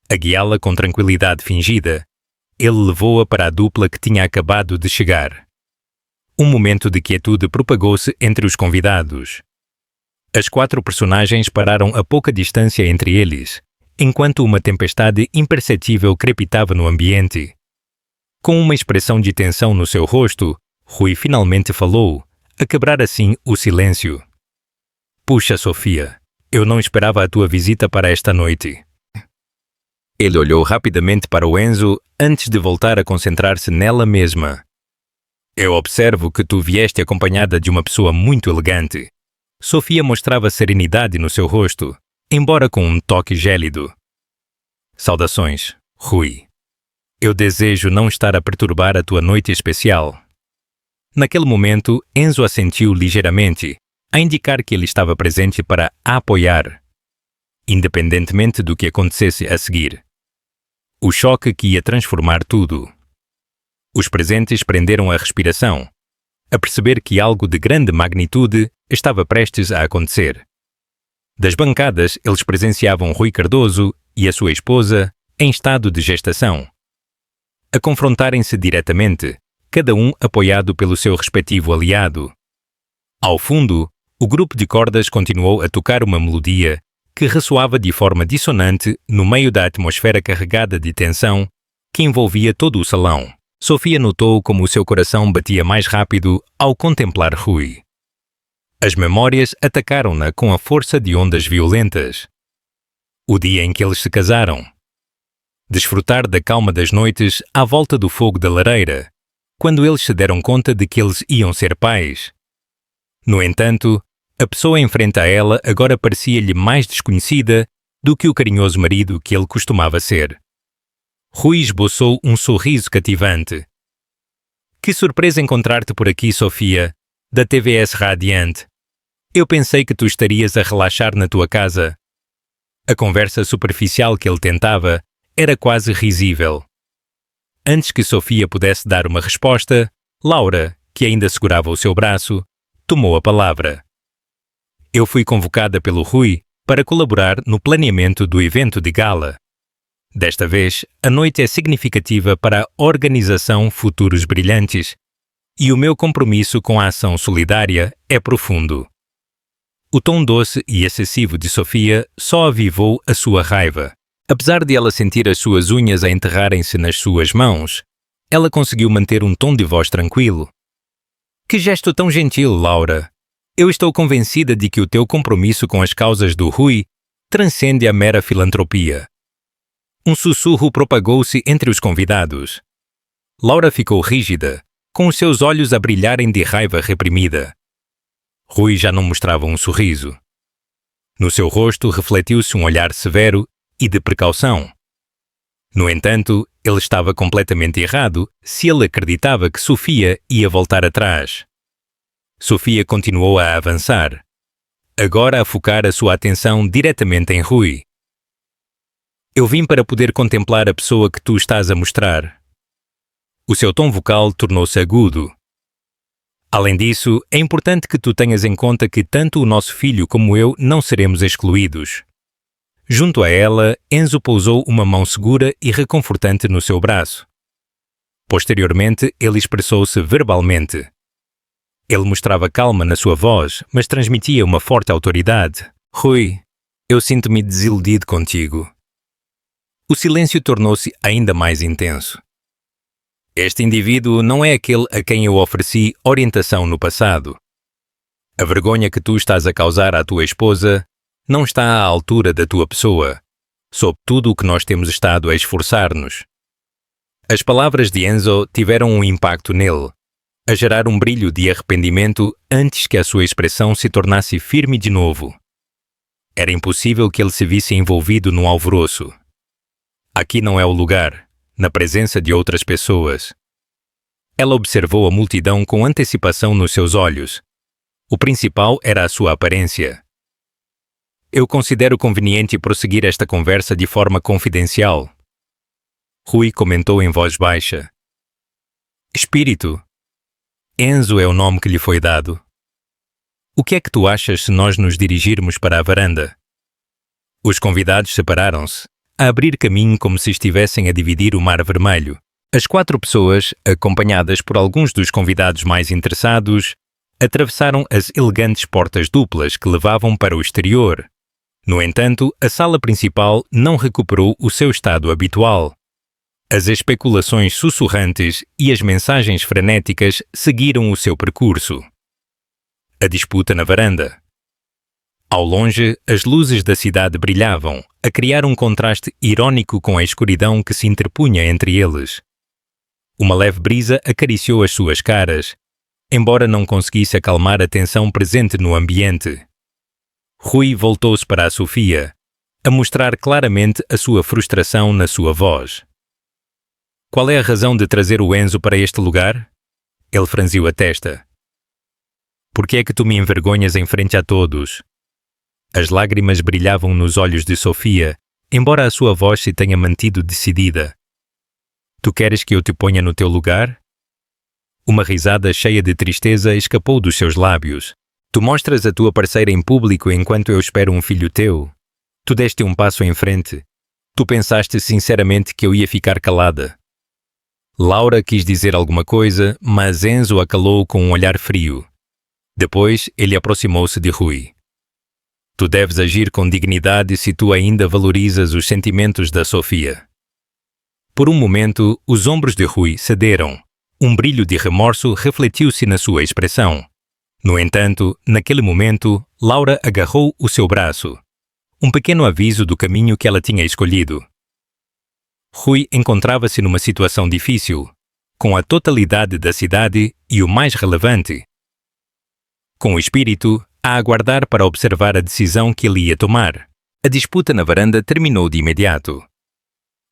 Speaker 1: A guiá-la com tranquilidade fingida, ele levou-a para a dupla que tinha acabado de chegar. Um momento de quietude propagou-se entre os convidados. As 4 personagens pararam a pouca distância entre eles, enquanto uma tempestade imperceptível crepitava no ambiente. Com uma expressão de tensão no seu rosto, Rui finalmente falou, a quebrar assim o silêncio. Puxa, Sofia, eu não esperava a tua visita para esta noite. Ele olhou rapidamente para o Enzo antes de voltar a concentrar-se nela mesma. Eu observo que tu vieste acompanhada de uma pessoa muito elegante. Sofia mostrava serenidade no seu rosto, embora com um toque gélido. Saudações, Rui. Eu desejo não estar a perturbar a tua noite especial. Naquele momento, Enzo assentiu ligeiramente, a indicar que ele estava presente para a apoiar, independentemente do que acontecesse a seguir. O choque que ia transformar tudo. Os presentes prenderam a respiração, a perceber que algo de grande magnitude estava prestes a acontecer. Das bancadas, eles presenciavam Rui Cardoso e a sua esposa em estado de gestação, a confrontarem-se diretamente, cada um apoiado pelo seu respectivo aliado. Ao fundo, o grupo de cordas continuou a tocar uma melodia que ressoava de forma dissonante no meio da atmosfera carregada de tensão que envolvia todo o salão. Sofia notou como o seu coração batia mais rápido ao contemplar Rui. As memórias atacaram-na com a força de ondas violentas. O dia em que eles se casaram. Desfrutar da calma das noites à volta do fogo da lareira, quando eles se deram conta de que eles iam ser pais. No entanto, a pessoa em frente a ela agora parecia-lhe mais desconhecida do que o carinhoso marido que ele costumava ser. Rui esboçou um sorriso cativante. Que surpresa encontrar-te por aqui, Sofia, da TVS Radiante. Eu pensei que tu estarias a relaxar na tua casa. A conversa superficial que ele tentava era quase risível. Antes que Sofia pudesse dar uma resposta, Laura, que ainda segurava o seu braço, tomou a palavra. Eu fui convocada pelo Rui para colaborar no planeamento do evento de gala. Desta vez, a noite é significativa para a organização Futuros Brilhantes e o meu compromisso com a ação solidária é profundo. O tom doce e excessivo de Sofia só avivou a sua raiva. Apesar de ela sentir as suas unhas a enterrarem-se nas suas mãos, ela conseguiu manter um tom de voz tranquilo. Que gesto tão gentil, Laura! Eu estou convencida de que o teu compromisso com as causas do Rui transcende a mera filantropia. Um sussurro propagou-se entre os convidados. Laura ficou rígida, com os seus olhos a brilharem de raiva reprimida. Rui já não mostrava um sorriso. No seu rosto refletiu-se um olhar severo e de precaução. No entanto, ele estava completamente errado se ele acreditava que Sofia ia voltar atrás. Sofia continuou a avançar, agora a focar a sua atenção diretamente em Rui. Eu vim para poder contemplar a pessoa que tu estás a mostrar. O seu tom vocal tornou-se agudo. Além disso, é importante que tu tenhas em conta que tanto o nosso filho como eu não seremos excluídos. Junto a ela, Enzo pousou uma mão segura e reconfortante no seu braço. Posteriormente, ele expressou-se verbalmente. Ele mostrava calma na sua voz, mas transmitia uma forte autoridade. Rui, eu sinto-me desiludido contigo. O silêncio tornou-se ainda mais intenso. Este indivíduo não é aquele a quem eu ofereci orientação no passado. A vergonha que tu estás a causar à tua esposa não está à altura da tua pessoa, sob tudo o que nós temos estado a esforçar-nos. As palavras de Enzo tiveram um impacto nele, a gerar um brilho de arrependimento antes que a sua expressão se tornasse firme de novo. Era impossível que ele se visse envolvido num alvoroço. Aqui não é o lugar, na presença de outras pessoas. Ela observou a multidão com antecipação nos seus olhos. O principal era a sua aparência. Eu considero conveniente prosseguir esta conversa de forma confidencial. Rui comentou em voz baixa. Espírito. Enzo é o nome que lhe foi dado. O que é que tu achas se nós nos dirigirmos para a varanda? Os convidados separaram-se, a abrir caminho como se estivessem a dividir o Mar Vermelho. As 4 pessoas, acompanhadas por alguns dos convidados mais interessados, atravessaram as elegantes portas duplas que levavam para o exterior. No entanto, a sala principal não recuperou o seu estado habitual. As especulações sussurrantes e as mensagens frenéticas seguiram o seu percurso. A disputa na varanda. Ao longe, as luzes da cidade brilhavam, a criar um contraste irônico com a escuridão que se interpunha entre eles. Uma leve brisa acariciou as suas caras, embora não conseguisse acalmar a tensão presente no ambiente. Rui voltou-se para a Sofia, a mostrar claramente a sua frustração na sua voz. Qual é a razão de trazer o Enzo para este lugar? Ele franziu a testa. Por que é que tu me envergonhas em frente a todos? As lágrimas brilhavam nos olhos de Sofia, embora a sua voz se tenha mantido decidida. Tu queres que eu te ponha no teu lugar? Uma risada cheia de tristeza escapou dos seus lábios. Tu mostras a tua parceira em público enquanto eu espero um filho teu. Tu deste um passo em frente. Tu pensaste sinceramente que eu ia ficar calada. Laura quis dizer alguma coisa, mas Enzo a calou com um olhar frio. Depois, ele aproximou-se de Rui. Tu deves agir com dignidade se tu ainda valorizas os sentimentos da Sofia. Por um momento, os ombros de Rui cederam. Um brilho de remorso refletiu-se na sua expressão. No entanto, naquele momento, Laura agarrou o seu braço. Um pequeno aviso do caminho que ela tinha escolhido. Rui encontrava-se numa situação difícil, com a totalidade da cidade e o mais relevante, com o espírito a aguardar para observar a decisão que ele ia tomar. A disputa na varanda terminou de imediato.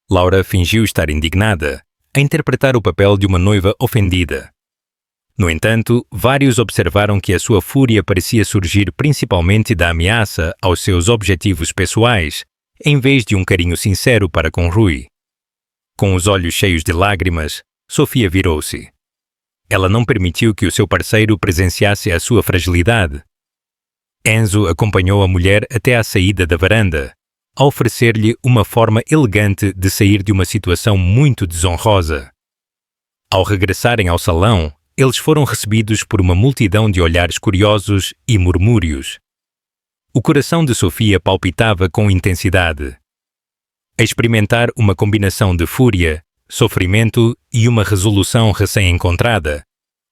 Speaker 1: Laura fingiu estar indignada, a interpretar o papel de uma noiva ofendida. No entanto, vários observaram que a sua fúria parecia surgir principalmente da ameaça aos seus objetivos pessoais, em vez de um carinho sincero para com Rui. Com os olhos cheios de lágrimas, Sofia virou-se. Ela não permitiu que o seu parceiro presenciasse a sua fragilidade. Enzo acompanhou a mulher até à saída da varanda, a oferecer-lhe uma forma elegante de sair de uma situação muito desonrosa. Ao regressarem ao salão, eles foram recebidos por uma multidão de olhares curiosos e murmúrios. O coração de Sofia palpitava com intensidade. A experimentar uma combinação de fúria, sofrimento e uma resolução recém-encontrada,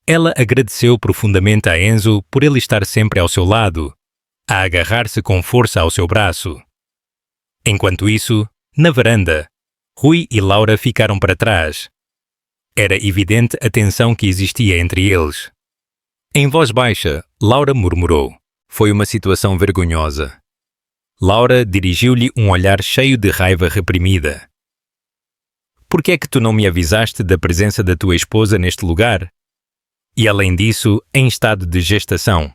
Speaker 1: ela agradeceu profundamente a Enzo por ele estar sempre ao seu lado, a agarrar-se com força ao seu braço. Enquanto isso, na varanda, Rui e Laura ficaram para trás. Era evidente a tensão que existia entre eles. Em voz baixa, Laura murmurou. Foi uma situação vergonhosa. Laura dirigiu-lhe um olhar cheio de raiva reprimida. Por que é que tu não me avisaste da presença da tua esposa neste lugar? E além disso, em estado de gestação.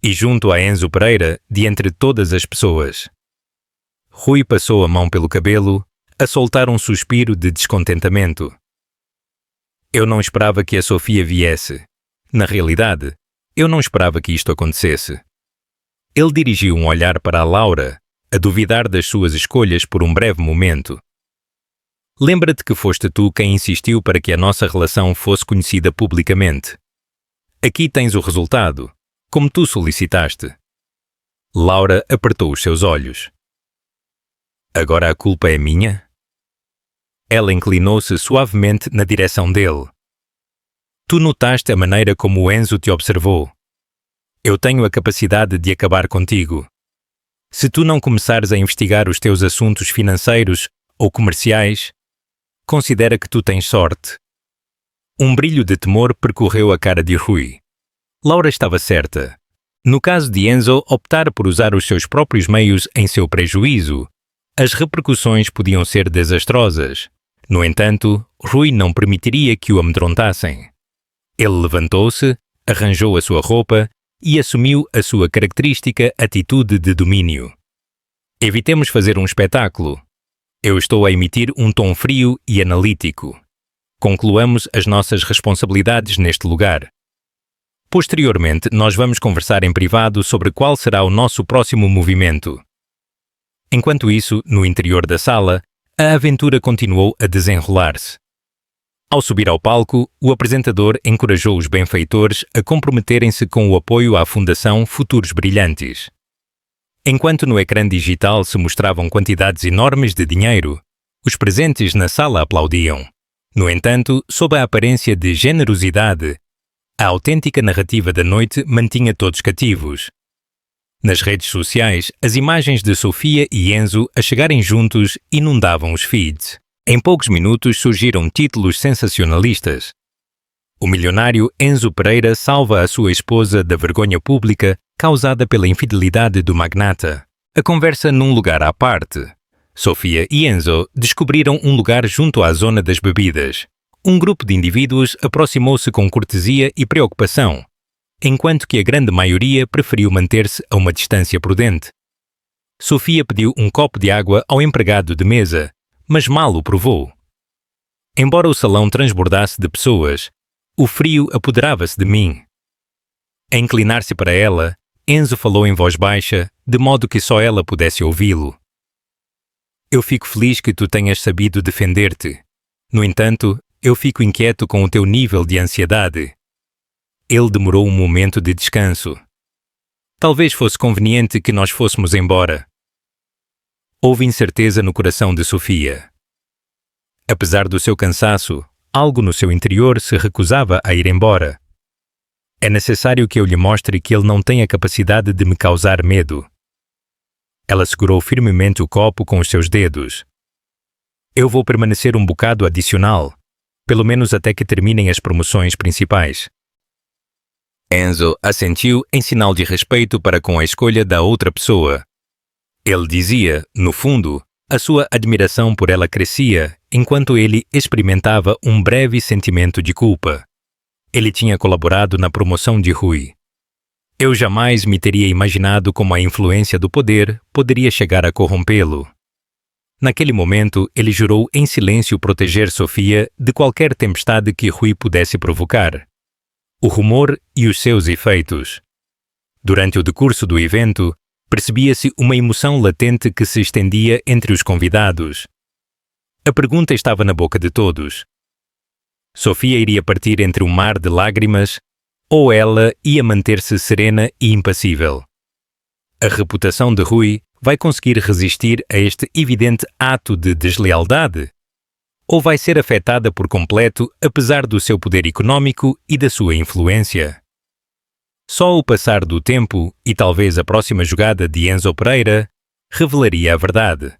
Speaker 1: E junto a Enzo Pereira, de entre todas as pessoas. Rui passou a mão pelo cabelo, a soltar um suspiro de descontentamento. Eu não esperava que a Sofia viesse. Na realidade, eu não esperava que isto acontecesse. Ele dirigiu um olhar para a Laura, a duvidar das suas escolhas por um breve momento. Lembra-te que foste tu quem insistiu para que a nossa relação fosse conhecida publicamente. Aqui tens o resultado, como tu solicitaste. Laura apertou os seus olhos. Agora a culpa é minha? Ela inclinou-se suavemente na direção dele. Tu notaste a maneira como o Enzo te observou. Eu tenho a capacidade de acabar contigo. Se tu não começares a investigar os teus assuntos financeiros ou comerciais, considera que tu tens sorte. Um brilho de temor percorreu a cara de Rui. Laura estava certa. No caso de Enzo optar por usar os seus próprios meios em seu prejuízo, as repercussões podiam ser desastrosas. No entanto, Rui não permitiria que o amedrontassem. Ele levantou-se, arranjou a sua roupa e assumiu a sua característica atitude de domínio. Evitemos fazer um espetáculo. Eu estou a emitir um tom frio e analítico. Concluamos as nossas responsabilidades neste lugar. Posteriormente, nós vamos conversar em privado sobre qual será o nosso próximo movimento. Enquanto isso, no interior da sala, a aventura continuou a desenrolar-se. Ao subir ao palco, o apresentador encorajou os benfeitores a comprometerem-se com o apoio à Fundação Futuros Brilhantes. Enquanto no ecrã digital se mostravam quantidades enormes de dinheiro, os presentes na sala aplaudiam. No entanto, sob a aparência de generosidade, a autêntica narrativa da noite mantinha todos cativos. Nas redes sociais, as imagens de Sofia e Enzo a chegarem juntos inundavam os feeds. Em poucos minutos surgiram títulos sensacionalistas. O milionário Enzo Pereira salva a sua esposa da vergonha pública causada pela infidelidade do magnata. A conversa num lugar à parte. Sofia e Enzo descobriram um lugar junto à zona das bebidas. Um grupo de indivíduos aproximou-se com cortesia e preocupação, enquanto que a grande maioria preferiu manter-se a uma distância prudente. Sofia pediu um copo de água ao empregado de mesa, mas mal o provou. Embora o salão transbordasse de pessoas, o frio apoderava-se de mim. A inclinar-se para ela, Enzo falou em voz baixa, de modo que só ela pudesse ouvi-lo. Eu fico feliz que tu tenhas sabido defender-te. No entanto, eu fico inquieto com o teu nível de ansiedade. Ele demorou um momento de descanso. Talvez fosse conveniente que nós fôssemos embora. Houve incerteza no coração de Sofia. Apesar do seu cansaço, algo no seu interior se recusava a ir embora. É necessário que eu lhe mostre que ele não tem a capacidade de me causar medo. Ela segurou firmemente o copo com os seus dedos. Eu vou permanecer um bocado adicional, pelo menos até que terminem as promoções principais. Enzo assentiu em sinal de respeito para com a escolha da outra pessoa. Ele dizia, no fundo, a sua admiração por ela crescia enquanto ele experimentava um breve sentimento de culpa. Ele tinha colaborado na promoção de Rui. Eu jamais me teria imaginado como a influência do poder poderia chegar a corrompê-lo. Naquele momento, ele jurou em silêncio proteger Sofia de qualquer tempestade que Rui pudesse provocar. O rumor e os seus efeitos. Durante o decurso do evento, percebia-se uma emoção latente que se estendia entre os convidados. A pergunta estava na boca de todos. Sofia iria partir entre um mar de lágrimas ou ela ia manter-se serena e impassível? A reputação de Rui vai conseguir resistir a este evidente ato de deslealdade? Ou vai ser afetada por completo apesar do seu poder econômico e da sua influência? Só o passar do tempo e talvez a próxima jogada de Enzo Pereira revelaria a verdade.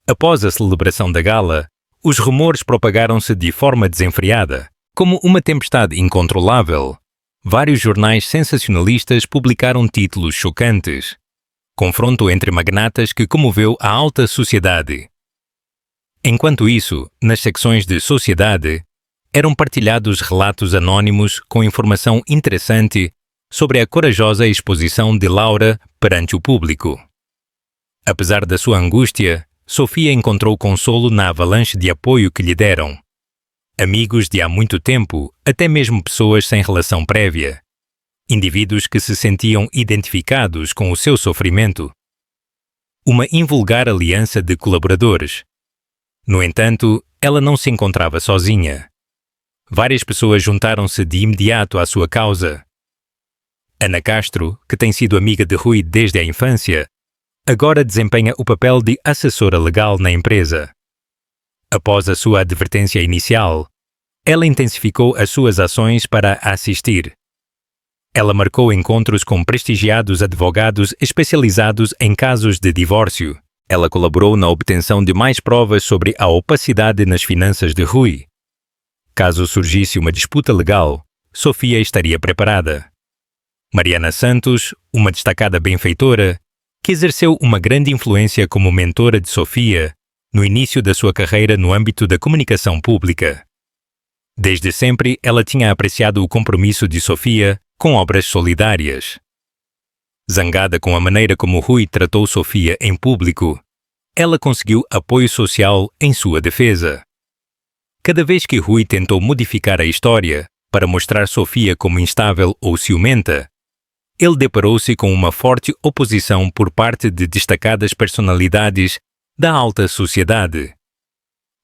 Speaker 1: Após a celebração da gala, os rumores propagaram-se de forma desenfreada. Como uma tempestade incontrolável, vários jornais sensacionalistas publicaram títulos chocantes. Confronto entre magnatas que comoveu a alta sociedade. Enquanto isso, nas secções de sociedade, eram partilhados relatos anônimos com informação interessante sobre a corajosa exposição de Laura perante o público. Apesar da sua angústia, Sofia encontrou consolo na avalanche de apoio que lhe deram. Amigos de há muito tempo, até mesmo pessoas sem relação prévia. Indivíduos que se sentiam identificados com o seu sofrimento. Uma invulgar aliança de colaboradores. No entanto, ela não se encontrava sozinha. Várias pessoas juntaram-se de imediato à sua causa. Ana Castro, que tem sido amiga de Rui desde a infância, agora desempenha o papel de assessora legal na empresa. Após a sua advertência inicial, ela intensificou as suas ações para a assistir. Ela marcou encontros com prestigiados advogados especializados em casos de divórcio. Ela colaborou na obtenção de mais provas sobre a opacidade nas finanças de Rui. Caso surgisse uma disputa legal, Sofia estaria preparada. Mariana Santos, uma destacada benfeitora, que exerceu uma grande influência como mentora de Sofia no início da sua carreira no âmbito da comunicação pública. Desde sempre, ela tinha apreciado o compromisso de Sofia com obras solidárias. Zangada com a maneira como Rui tratou Sofia em público, ela conseguiu apoio social em sua defesa. Cada vez que Rui tentou modificar a história para mostrar Sofia como instável ou ciumenta, ele deparou-se com uma forte oposição por parte de destacadas personalidades da alta sociedade.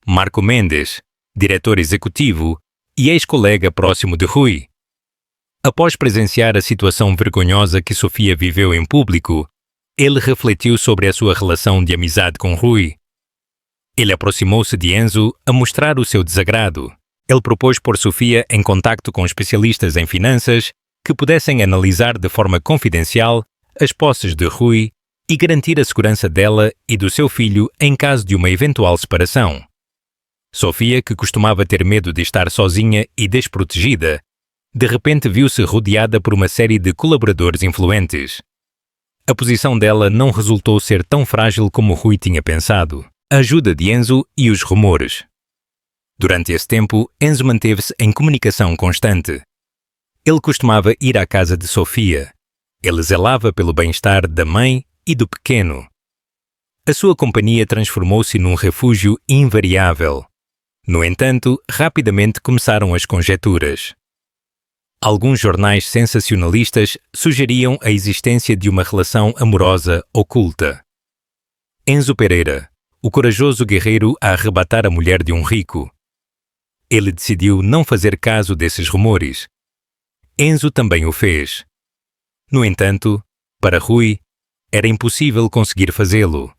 Speaker 1: Marco Mendes, diretor executivo e ex-colega próximo de Rui. Após presenciar a situação vergonhosa que Sofia viveu em público, ele refletiu sobre a sua relação de amizade com Rui. Ele aproximou-se de Enzo a mostrar o seu desagrado. Ele propôs pôr Sofia em contacto com especialistas em finanças que pudessem analisar de forma confidencial as posses de Rui e garantir a segurança dela e do seu filho em caso de uma eventual separação. Sofia, que costumava ter medo de estar sozinha e desprotegida, de repente viu-se rodeada por uma série de colaboradores influentes. A posição dela não resultou ser tão frágil como Rui tinha pensado. A ajuda de Enzo e os rumores. Durante esse tempo, Enzo manteve-se em comunicação constante. Ele costumava ir à casa de Sofia. Ele zelava pelo bem-estar da mãe e do pequeno. A sua companhia transformou-se num refúgio invariável. No entanto, rapidamente começaram as conjecturas. Alguns jornais sensacionalistas sugeriam a existência de uma relação amorosa oculta. Enzo Pereira, o corajoso guerreiro a arrebatar a mulher de um rico. Ele decidiu não fazer caso desses rumores. Enzo também o fez. No entanto, para Rui, era impossível conseguir fazê-lo.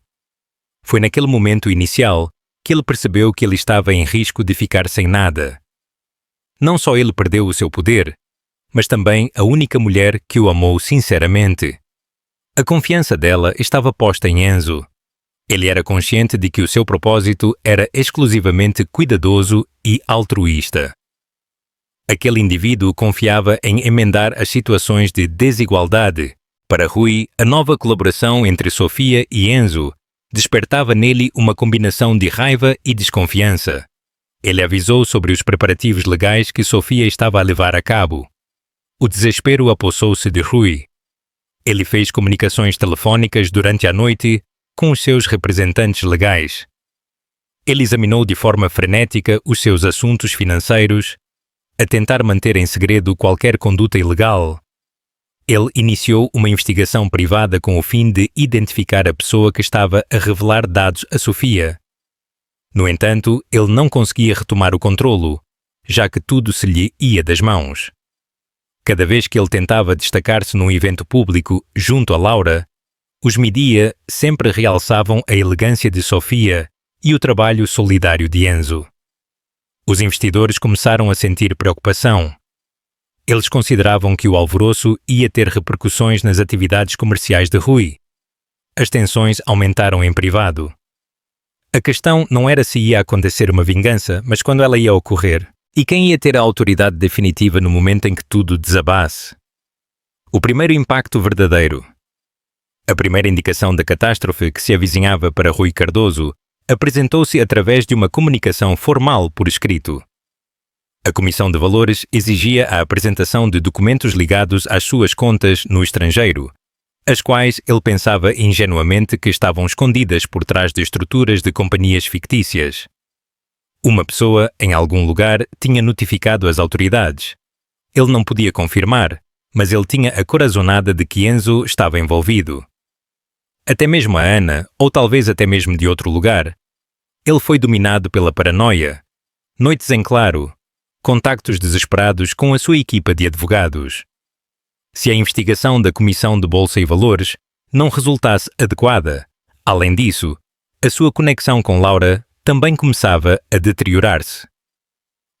Speaker 1: Foi naquele momento inicial que ele percebeu que ele estava em risco de ficar sem nada. Não só ele perdeu o seu poder, mas também a única mulher que o amou sinceramente. A confiança dela estava posta em Enzo. Ele era consciente de que o seu propósito era exclusivamente cuidadoso e altruísta. Aquele indivíduo confiava em emendar as situações de desigualdade. Para Rui, a nova colaboração entre Sofia e Enzo despertava nele uma combinação de raiva e desconfiança. Ele avisou sobre os preparativos legais que Sofia estava a levar a cabo. O desespero apossou-se de Rui. Ele fez comunicações telefônicas durante a noite com os seus representantes legais. Ele examinou de forma frenética os seus assuntos financeiros, a tentar manter em segredo qualquer conduta ilegal. Ele iniciou uma investigação privada com o fim de identificar a pessoa que estava a revelar dados a Sofia. No entanto, ele não conseguia retomar o controlo, já que tudo se lhe ia das mãos. Cada vez que ele tentava destacar-se num evento público junto a Laura, os mídia sempre realçavam a elegância de Sofia e o trabalho solidário de Enzo. Os investidores começaram a sentir preocupação. Eles consideravam que o alvoroço ia ter repercussões nas atividades comerciais de Rui. As tensões aumentaram em privado. A questão não era se ia acontecer uma vingança, mas quando ela ia ocorrer. E quem ia ter a autoridade definitiva no momento em que tudo desabasse? O primeiro impacto verdadeiro. A primeira indicação da catástrofe que se avizinhava para Rui Cardoso apresentou-se através de uma comunicação formal por escrito. A Comissão de Valores exigia a apresentação de documentos ligados às suas contas no estrangeiro, as quais ele pensava ingenuamente que estavam escondidas por trás de estruturas de companhias fictícias. Uma pessoa, em algum lugar, tinha notificado as autoridades. Ele não podia confirmar, mas ele tinha a corazonada de que Enzo estava envolvido. Até mesmo a Ana, ou talvez até mesmo de outro lugar, ele foi dominado pela paranoia. Noites em claro, contactos desesperados com a sua equipa de advogados. Se a investigação da Comissão de Bolsa e Valores não resultasse adequada, além disso, a sua conexão com Laura também começava a deteriorar-se.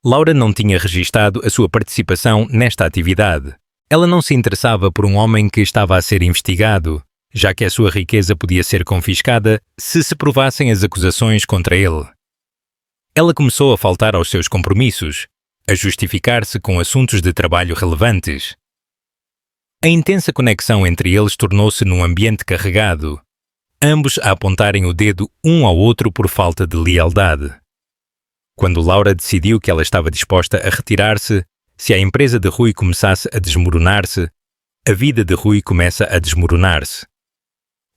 Speaker 1: Laura não tinha registado a sua participação nesta atividade. Ela não se interessava por um homem que estava a ser investigado, já que a sua riqueza podia ser confiscada se provassem as acusações contra ele. Ela começou a faltar aos seus compromissos, a justificar-se com assuntos de trabalho relevantes. A intensa conexão entre eles tornou-se num ambiente carregado, ambos a apontarem o dedo um ao outro por falta de lealdade. Quando Laura decidiu que ela estava disposta a retirar-se, se a empresa de Rui começasse a desmoronar-se, a vida de Rui começa a desmoronar-se.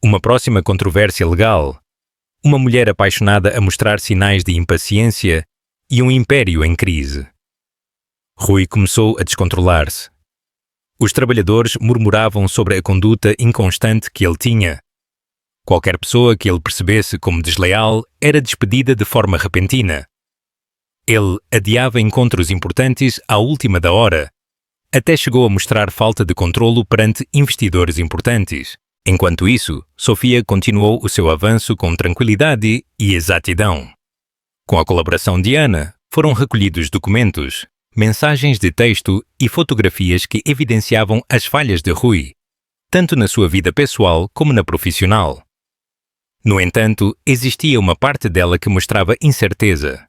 Speaker 1: Uma próxima controvérsia legal, uma mulher apaixonada a mostrar sinais de impaciência e um império em crise. Rui começou a descontrolar-se. Os trabalhadores murmuravam sobre a conduta inconstante que ele tinha. Qualquer pessoa que ele percebesse como desleal era despedida de forma repentina. Ele adiava encontros importantes à última da hora, até chegou a mostrar falta de controlo perante investidores importantes. Enquanto isso, Sofia continuou o seu avanço com tranquilidade e exatidão. Com a colaboração de Ana, foram recolhidos documentos, mensagens de texto e fotografias que evidenciavam as falhas de Rui, tanto na sua vida pessoal como na profissional. No entanto, existia uma parte dela que mostrava incerteza.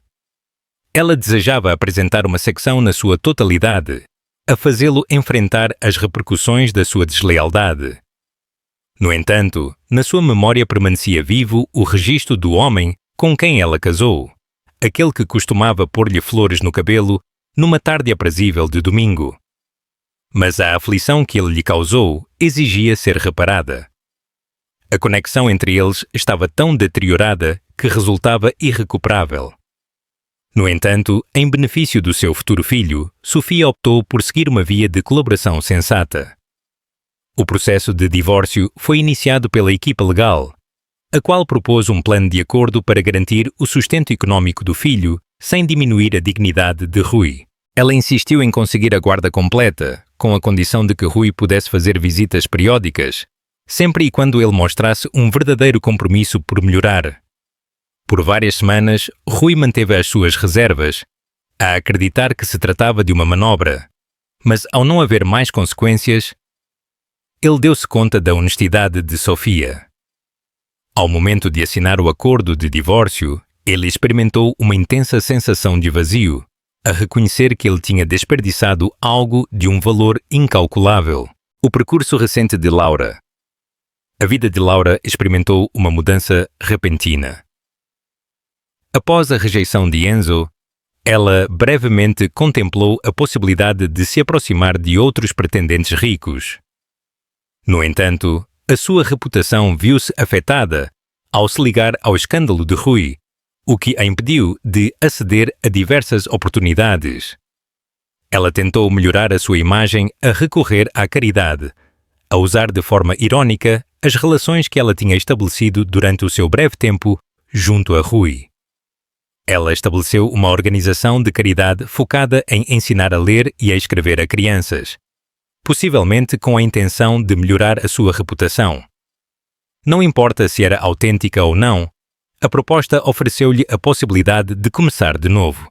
Speaker 1: Ela desejava apresentar uma secção na sua totalidade, a fazê-lo enfrentar as repercussões da sua deslealdade. No entanto, na sua memória permanecia vivo o registro do homem com quem ela casou, aquele que costumava pôr-lhe flores no cabelo numa tarde aprazível de domingo. Mas a aflição que ele lhe causou exigia ser reparada. A conexão entre eles estava tão deteriorada que resultava irrecuperável. No entanto, em benefício do seu futuro filho, Sofia optou por seguir uma via de colaboração sensata. O processo de divórcio foi iniciado pela equipa legal, a qual propôs um plano de acordo para garantir o sustento econômico do filho sem diminuir a dignidade de Rui. Ela insistiu em conseguir a guarda completa, com a condição de que Rui pudesse fazer visitas periódicas, sempre e quando ele mostrasse um verdadeiro compromisso por melhorar. Por várias semanas, Rui manteve as suas reservas, a acreditar que se tratava de uma manobra, mas ao não haver mais consequências, ele deu-se conta da honestidade de Sofia. Ao momento de assinar o acordo de divórcio, ele experimentou uma intensa sensação de vazio, a reconhecer que ele tinha desperdiçado algo de um valor incalculável. O percurso recente de Laura. A vida de Laura experimentou uma mudança repentina. Após a rejeição de Enzo, ela brevemente contemplou a possibilidade de se aproximar de outros pretendentes ricos. No entanto, a sua reputação viu-se afetada ao se ligar ao escândalo de Rui, o que a impediu de aceder a diversas oportunidades. Ela tentou melhorar a sua imagem a recorrer à caridade, a usar de forma irónica as relações que ela tinha estabelecido durante o seu breve tempo junto a Rui. Ela estabeleceu uma organização de caridade focada em ensinar a ler e a escrever a crianças, possivelmente com a intenção de melhorar a sua reputação. Não importa se era autêntica ou não, a proposta ofereceu-lhe a possibilidade de começar de novo.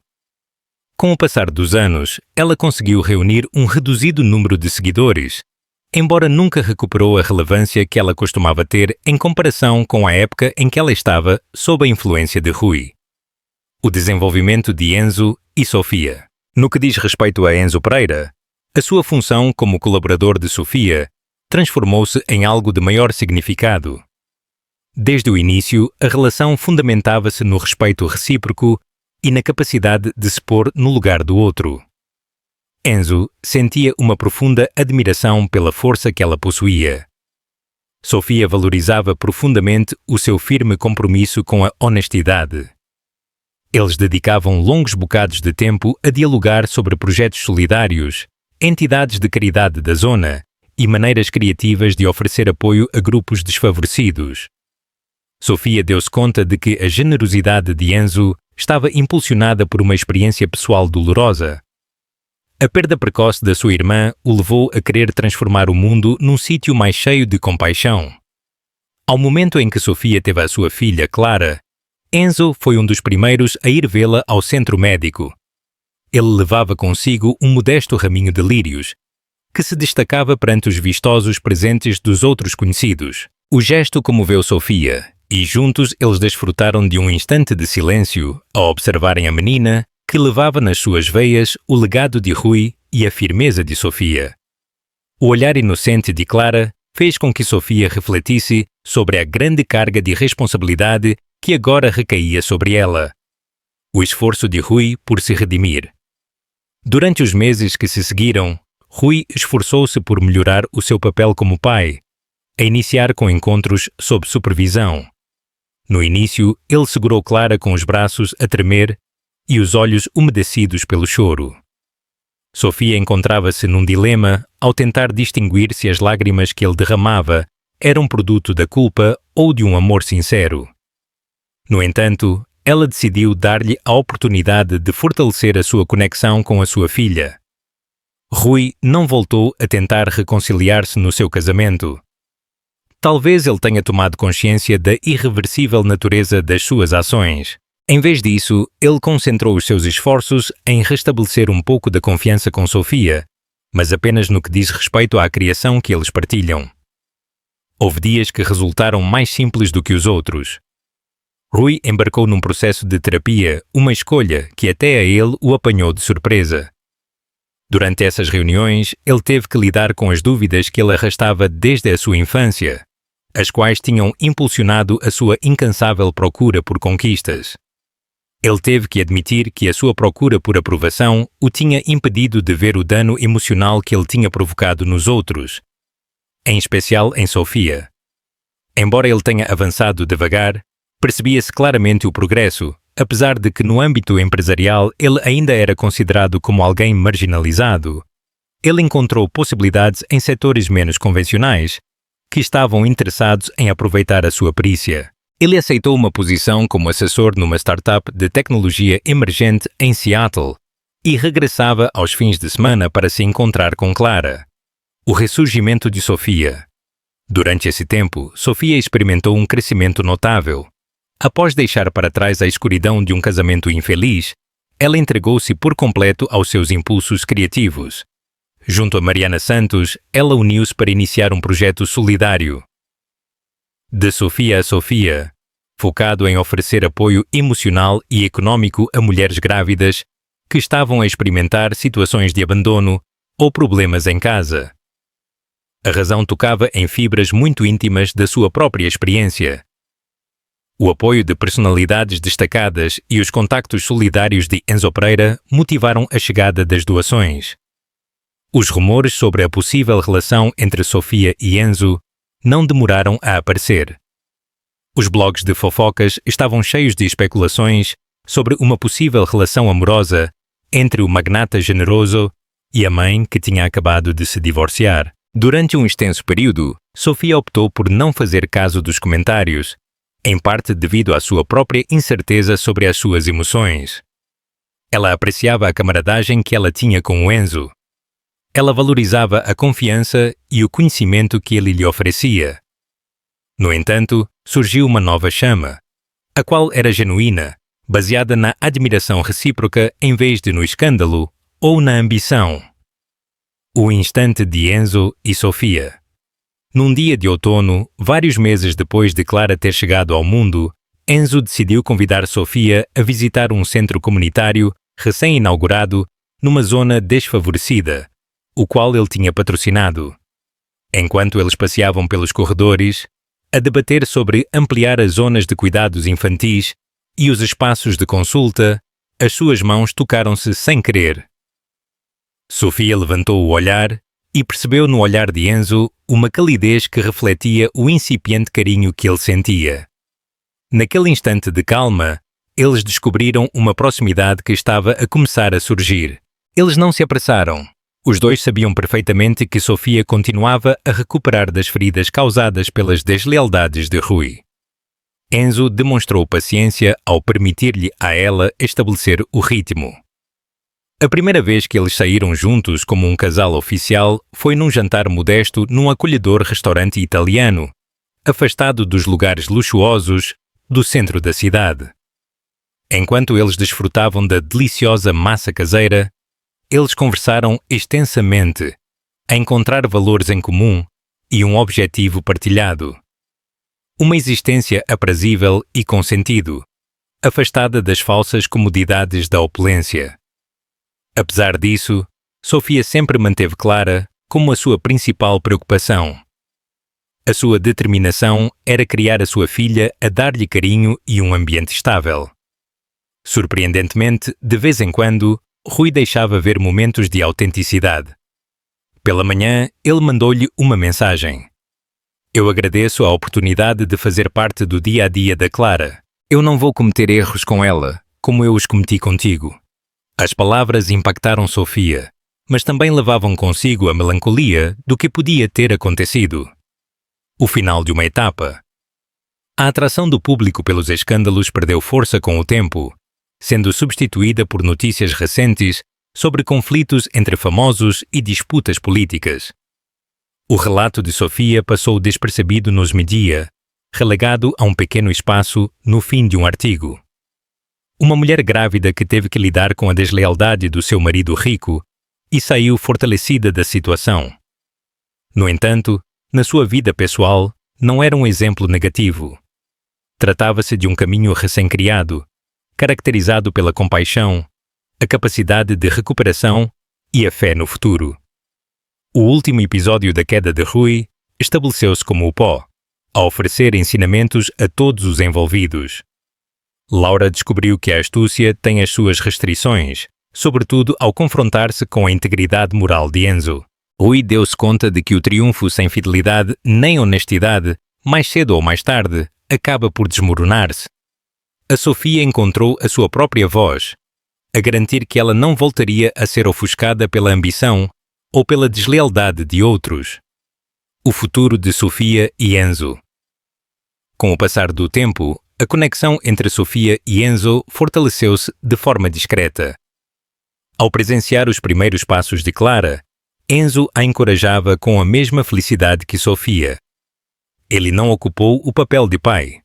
Speaker 1: Com o passar dos anos, ela conseguiu reunir um reduzido número de seguidores, embora nunca recuperou a relevância que ela costumava ter em comparação com a época em que ela estava sob a influência de Rui. O desenvolvimento de Enzo e Sofia. No que diz respeito a Enzo Pereira, a sua função como colaborador de Sofia transformou-se em algo de maior significado. Desde o início, a relação fundamentava-se no respeito recíproco e na capacidade de se pôr no lugar do outro. Enzo sentia uma profunda admiração pela força que ela possuía. Sofia valorizava profundamente o seu firme compromisso com a honestidade. Eles dedicavam longos bocados de tempo a dialogar sobre projetos solidários, entidades de caridade da zona e maneiras criativas de oferecer apoio a grupos desfavorecidos. Sofia deu-se conta de que a generosidade de Enzo estava impulsionada por uma experiência pessoal dolorosa. A perda precoce da sua irmã o levou a querer transformar o mundo num sítio mais cheio de compaixão. Ao momento em que Sofia teve a sua filha, Clara, Enzo foi um dos primeiros a ir vê-la ao centro médico. Ele levava consigo um modesto raminho de lírios, que se destacava perante os vistosos presentes dos outros conhecidos. O gesto comoveu Sofia, e juntos eles desfrutaram de um instante de silêncio ao observarem a menina que levava nas suas veias o legado de Rui e a firmeza de Sofia. O olhar inocente de Clara fez com que Sofia refletisse sobre a grande carga de responsabilidade que agora recaía sobre ela. O esforço de Rui por se redimir. Durante os meses que se seguiram, Rui esforçou-se por melhorar o seu papel como pai, a iniciar com encontros sob supervisão. No início, ele segurou Clara com os braços a tremer e os olhos umedecidos pelo choro. Sofia encontrava-se num dilema ao tentar distinguir se as lágrimas que ele derramava eram produto da culpa ou de um amor sincero. No entanto, ela decidiu dar-lhe a oportunidade de fortalecer a sua conexão com a sua filha. Rui não voltou a tentar reconciliar-se no seu casamento. Talvez ele tenha tomado consciência da irreversível natureza das suas ações. Em vez disso, ele concentrou os seus esforços em restabelecer um pouco da confiança com Sofia, mas apenas no que diz respeito à criação que eles partilham. Houve dias que resultaram mais simples do que os outros. Rui embarcou num processo de terapia, uma escolha que até a ele o apanhou de surpresa. Durante essas reuniões, ele teve que lidar com as dúvidas que ele arrastava desde a sua infância, as quais tinham impulsionado a sua incansável procura por conquistas. Ele teve que admitir que a sua procura por aprovação o tinha impedido de ver o dano emocional que ele tinha provocado nos outros, em especial em Sofia. Embora ele tenha avançado devagar, percebia-se claramente o progresso, apesar de que no âmbito empresarial ele ainda era considerado como alguém marginalizado. Ele encontrou possibilidades em setores menos convencionais, que estavam interessados em aproveitar a sua perícia. Ele aceitou uma posição como assessor numa startup de tecnologia emergente em Seattle e regressava aos fins de semana para se encontrar com Clara. O ressurgimento de Sofia. Durante esse tempo, Sofia experimentou um crescimento notável. Após deixar para trás a escuridão de um casamento infeliz, ela entregou-se por completo aos seus impulsos criativos. Junto a Mariana Santos, ela uniu-se para iniciar um projeto solidário. De Sofia a Sofia, focado em oferecer apoio emocional e econômico a mulheres grávidas que estavam a experimentar situações de abandono ou problemas em casa. A razão tocava em fibras muito íntimas da sua própria experiência. O apoio de personalidades destacadas e os contactos solidários de Enzo Pereira motivaram a chegada das doações. Os rumores sobre a possível relação entre Sofia e Enzo não demoraram a aparecer. Os blogs de fofocas estavam cheios de especulações sobre uma possível relação amorosa entre o magnata generoso e a mãe que tinha acabado de se divorciar. Durante um extenso período, Sofia optou por não fazer caso dos comentários, em parte devido à sua própria incerteza sobre as suas emoções. Ela apreciava a camaradagem que ela tinha com o Enzo. Ela valorizava a confiança e o conhecimento que ele lhe oferecia. No entanto, surgiu uma nova chama, a qual era genuína, baseada na admiração recíproca em vez de no escândalo ou na ambição. O instante de Enzo e Sofia. Num dia de outono, vários meses depois de Clara ter chegado ao mundo, Enzo decidiu convidar Sofia a visitar um centro comunitário recém-inaugurado numa zona desfavorecida, o qual ele tinha patrocinado. Enquanto eles passeavam pelos corredores, a debater sobre ampliar as zonas de cuidados infantis e os espaços de consulta, as suas mãos tocaram-se sem querer. Sofia levantou o olhar e percebeu no olhar de Enzo uma calidez que refletia o incipiente carinho que ele sentia. Naquele instante de calma, eles descobriram uma proximidade que estava a começar a surgir. Eles não se apressaram. Os dois sabiam perfeitamente que Sofia continuava a recuperar das feridas causadas pelas deslealdades de Rui. Enzo demonstrou paciência ao permitir-lhe a ela estabelecer o ritmo. A primeira vez que eles saíram juntos como um casal oficial foi num jantar modesto num acolhedor restaurante italiano, afastado dos lugares luxuosos do centro da cidade. Enquanto eles desfrutavam da deliciosa massa caseira, eles conversaram extensamente, a encontrar valores em comum e um objetivo partilhado. Uma existência aprazível e com sentido, afastada das falsas comodidades da opulência. Apesar disso, Sofia sempre manteve clara como a sua principal preocupação. A sua determinação era criar a sua filha a dar-lhe carinho e um ambiente estável. Surpreendentemente, de vez em quando, Rui deixava ver momentos de autenticidade. Pela manhã, ele mandou-lhe uma mensagem. Eu agradeço a oportunidade de fazer parte do dia-a-dia da Clara. Eu não vou cometer erros com ela, como eu os cometi contigo. As palavras impactaram Sofia, mas também levavam consigo a melancolia do que podia ter acontecido. O final de uma etapa. A atração do público pelos escândalos perdeu força com o tempo, sendo substituída por notícias recentes sobre conflitos entre famosos e disputas políticas. O relato de Sofia passou despercebido nos mídia, relegado a um pequeno espaço no fim de um artigo. Uma mulher grávida que teve que lidar com a deslealdade do seu marido rico e saiu fortalecida da situação. No entanto, na sua vida pessoal, não era um exemplo negativo. Tratava-se de um caminho recém-criado, caracterizado pela compaixão, a capacidade de recuperação e a fé no futuro. O último episódio da queda de Rui estabeleceu-se como o pó, a oferecer ensinamentos a todos os envolvidos. Laura descobriu que a astúcia tem as suas restrições, sobretudo ao confrontar-se com a integridade moral de Enzo. Rui deu-se conta de que o triunfo sem fidelidade nem honestidade, mais cedo ou mais tarde, acaba por desmoronar-se. A Sofia encontrou a sua própria voz, a garantir que ela não voltaria a ser ofuscada pela ambição ou pela deslealdade de outros. O futuro de Sofia e Enzo. Com o passar do tempo, a conexão entre Sofia e Enzo fortaleceu-se de forma discreta. Ao presenciar os primeiros passos de Clara, Enzo a encorajava com a mesma felicidade que Sofia. Ele não ocupou o papel de pai.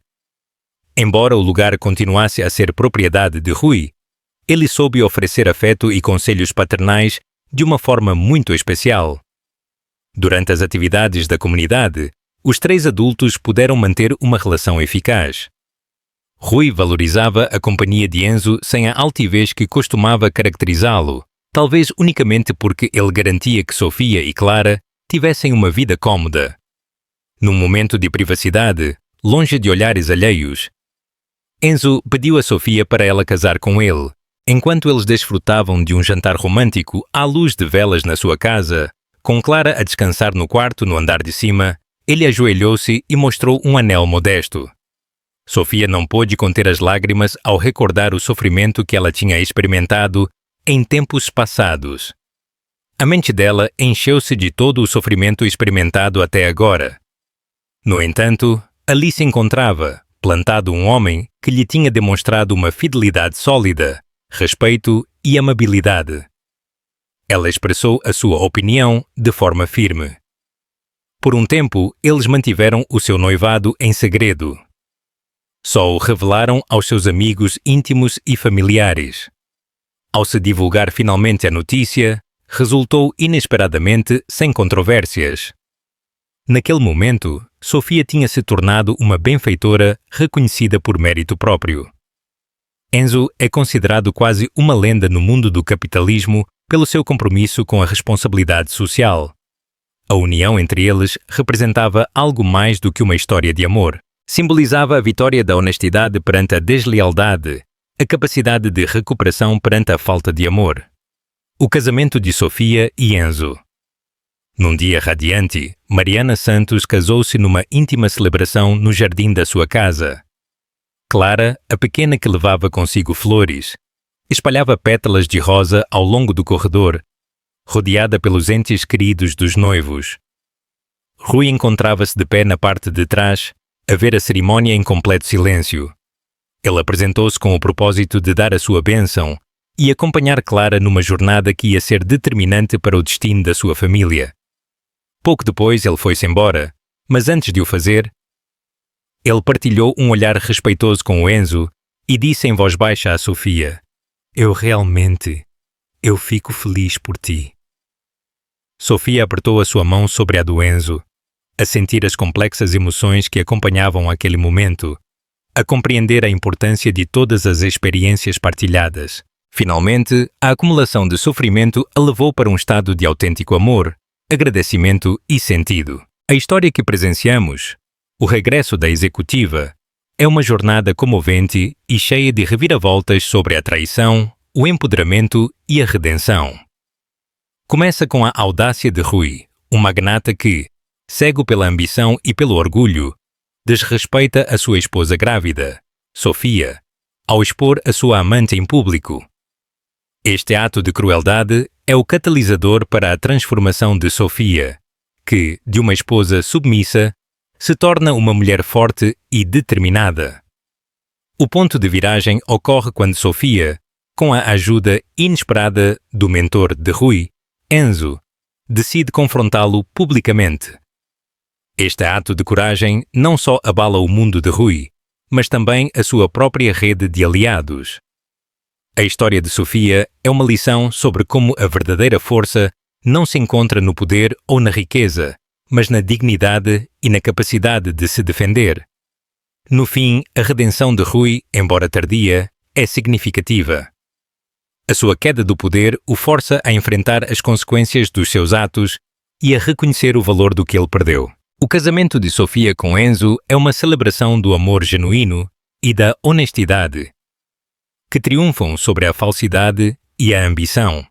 Speaker 1: Embora o lugar continuasse a ser propriedade de Rui, ele soube oferecer afeto e conselhos paternais de uma forma muito especial. Durante as atividades da comunidade, os três adultos puderam manter uma relação eficaz. Rui valorizava a companhia de Enzo sem a altivez que costumava caracterizá-lo, talvez unicamente porque ele garantia que Sofia e Clara tivessem uma vida cômoda. Num momento de privacidade, longe de olhares alheios, Enzo pediu a Sofia para ela casar com ele. Enquanto eles desfrutavam de um jantar romântico à luz de velas na sua casa, com Clara a descansar no quarto no andar de cima, ele ajoelhou-se e mostrou um anel modesto. Sofia não pôde conter as lágrimas ao recordar o sofrimento que ela tinha experimentado em tempos passados. A mente dela encheu-se de todo o sofrimento experimentado até agora. No entanto, ali se encontrava, plantado um homem que lhe tinha demonstrado uma fidelidade sólida, respeito e amabilidade. Ela expressou a sua opinião de forma firme. Por um tempo, eles mantiveram o seu noivado em segredo. Só o revelaram aos seus amigos íntimos e familiares. Ao se divulgar finalmente a notícia, resultou inesperadamente sem controvérsias. Naquele momento, Sofia tinha se tornado uma benfeitora reconhecida por mérito próprio. Enzo é considerado quase uma lenda no mundo do capitalismo pelo seu compromisso com a responsabilidade social. A união entre eles representava algo mais do que uma história de amor. Simbolizava a vitória da honestidade perante a deslealdade, a capacidade de recuperação perante a falta de amor. O casamento de Sofia e Enzo. Num dia radiante, Mariana Santos casou-se numa íntima celebração no jardim da sua casa. Clara, a pequena que levava consigo flores, espalhava pétalas de rosa ao longo do corredor, rodeada pelos entes queridos dos noivos. Rui encontrava-se de pé na parte de trás, a ver a cerimônia em completo silêncio. Ele apresentou-se com o propósito de dar a sua bênção e acompanhar Clara numa jornada que ia ser determinante para o destino da sua família. Pouco depois ele foi-se embora, mas antes de o fazer, ele partilhou um olhar respeitoso com o Enzo e disse em voz baixa à Sofia: Eu fico feliz por ti. Sofia apertou a sua mão sobre a do Enzo, a sentir as complexas emoções que acompanhavam aquele momento, a compreender a importância de todas as experiências partilhadas. Finalmente, a acumulação de sofrimento a levou para um estado de autêntico amor, agradecimento e sentido. A história que presenciamos, o regresso da executiva, é uma jornada comovente e cheia de reviravoltas sobre a traição, o empoderamento e a redenção. Começa com a audácia de Rui, um magnata que, cego pela ambição e pelo orgulho, desrespeita a sua esposa grávida, Sofia, ao expor a sua amante em público. Este ato de crueldade é o catalisador para a transformação de Sofia, que, de uma esposa submissa, se torna uma mulher forte e determinada. O ponto de viragem ocorre quando Sofia, com a ajuda inesperada do mentor de Rui, Enzo, decide confrontá-lo publicamente. Este ato de coragem não só abala o mundo de Rui, mas também a sua própria rede de aliados. A história de Sofia é uma lição sobre como a verdadeira força não se encontra no poder ou na riqueza, mas na dignidade e na capacidade de se defender. No fim, a redenção de Rui, embora tardia, é significativa. A sua queda do poder o força a enfrentar as consequências dos seus atos e a reconhecer o valor do que ele perdeu. O casamento de Sofia com Enzo é uma celebração do amor genuíno e da honestidade, que triunfam sobre a falsidade e a ambição.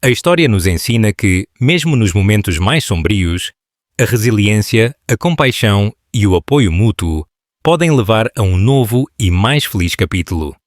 Speaker 1: A história nos ensina que, mesmo nos momentos mais sombrios, a resiliência, a compaixão e o apoio mútuo podem levar a um novo e mais feliz capítulo.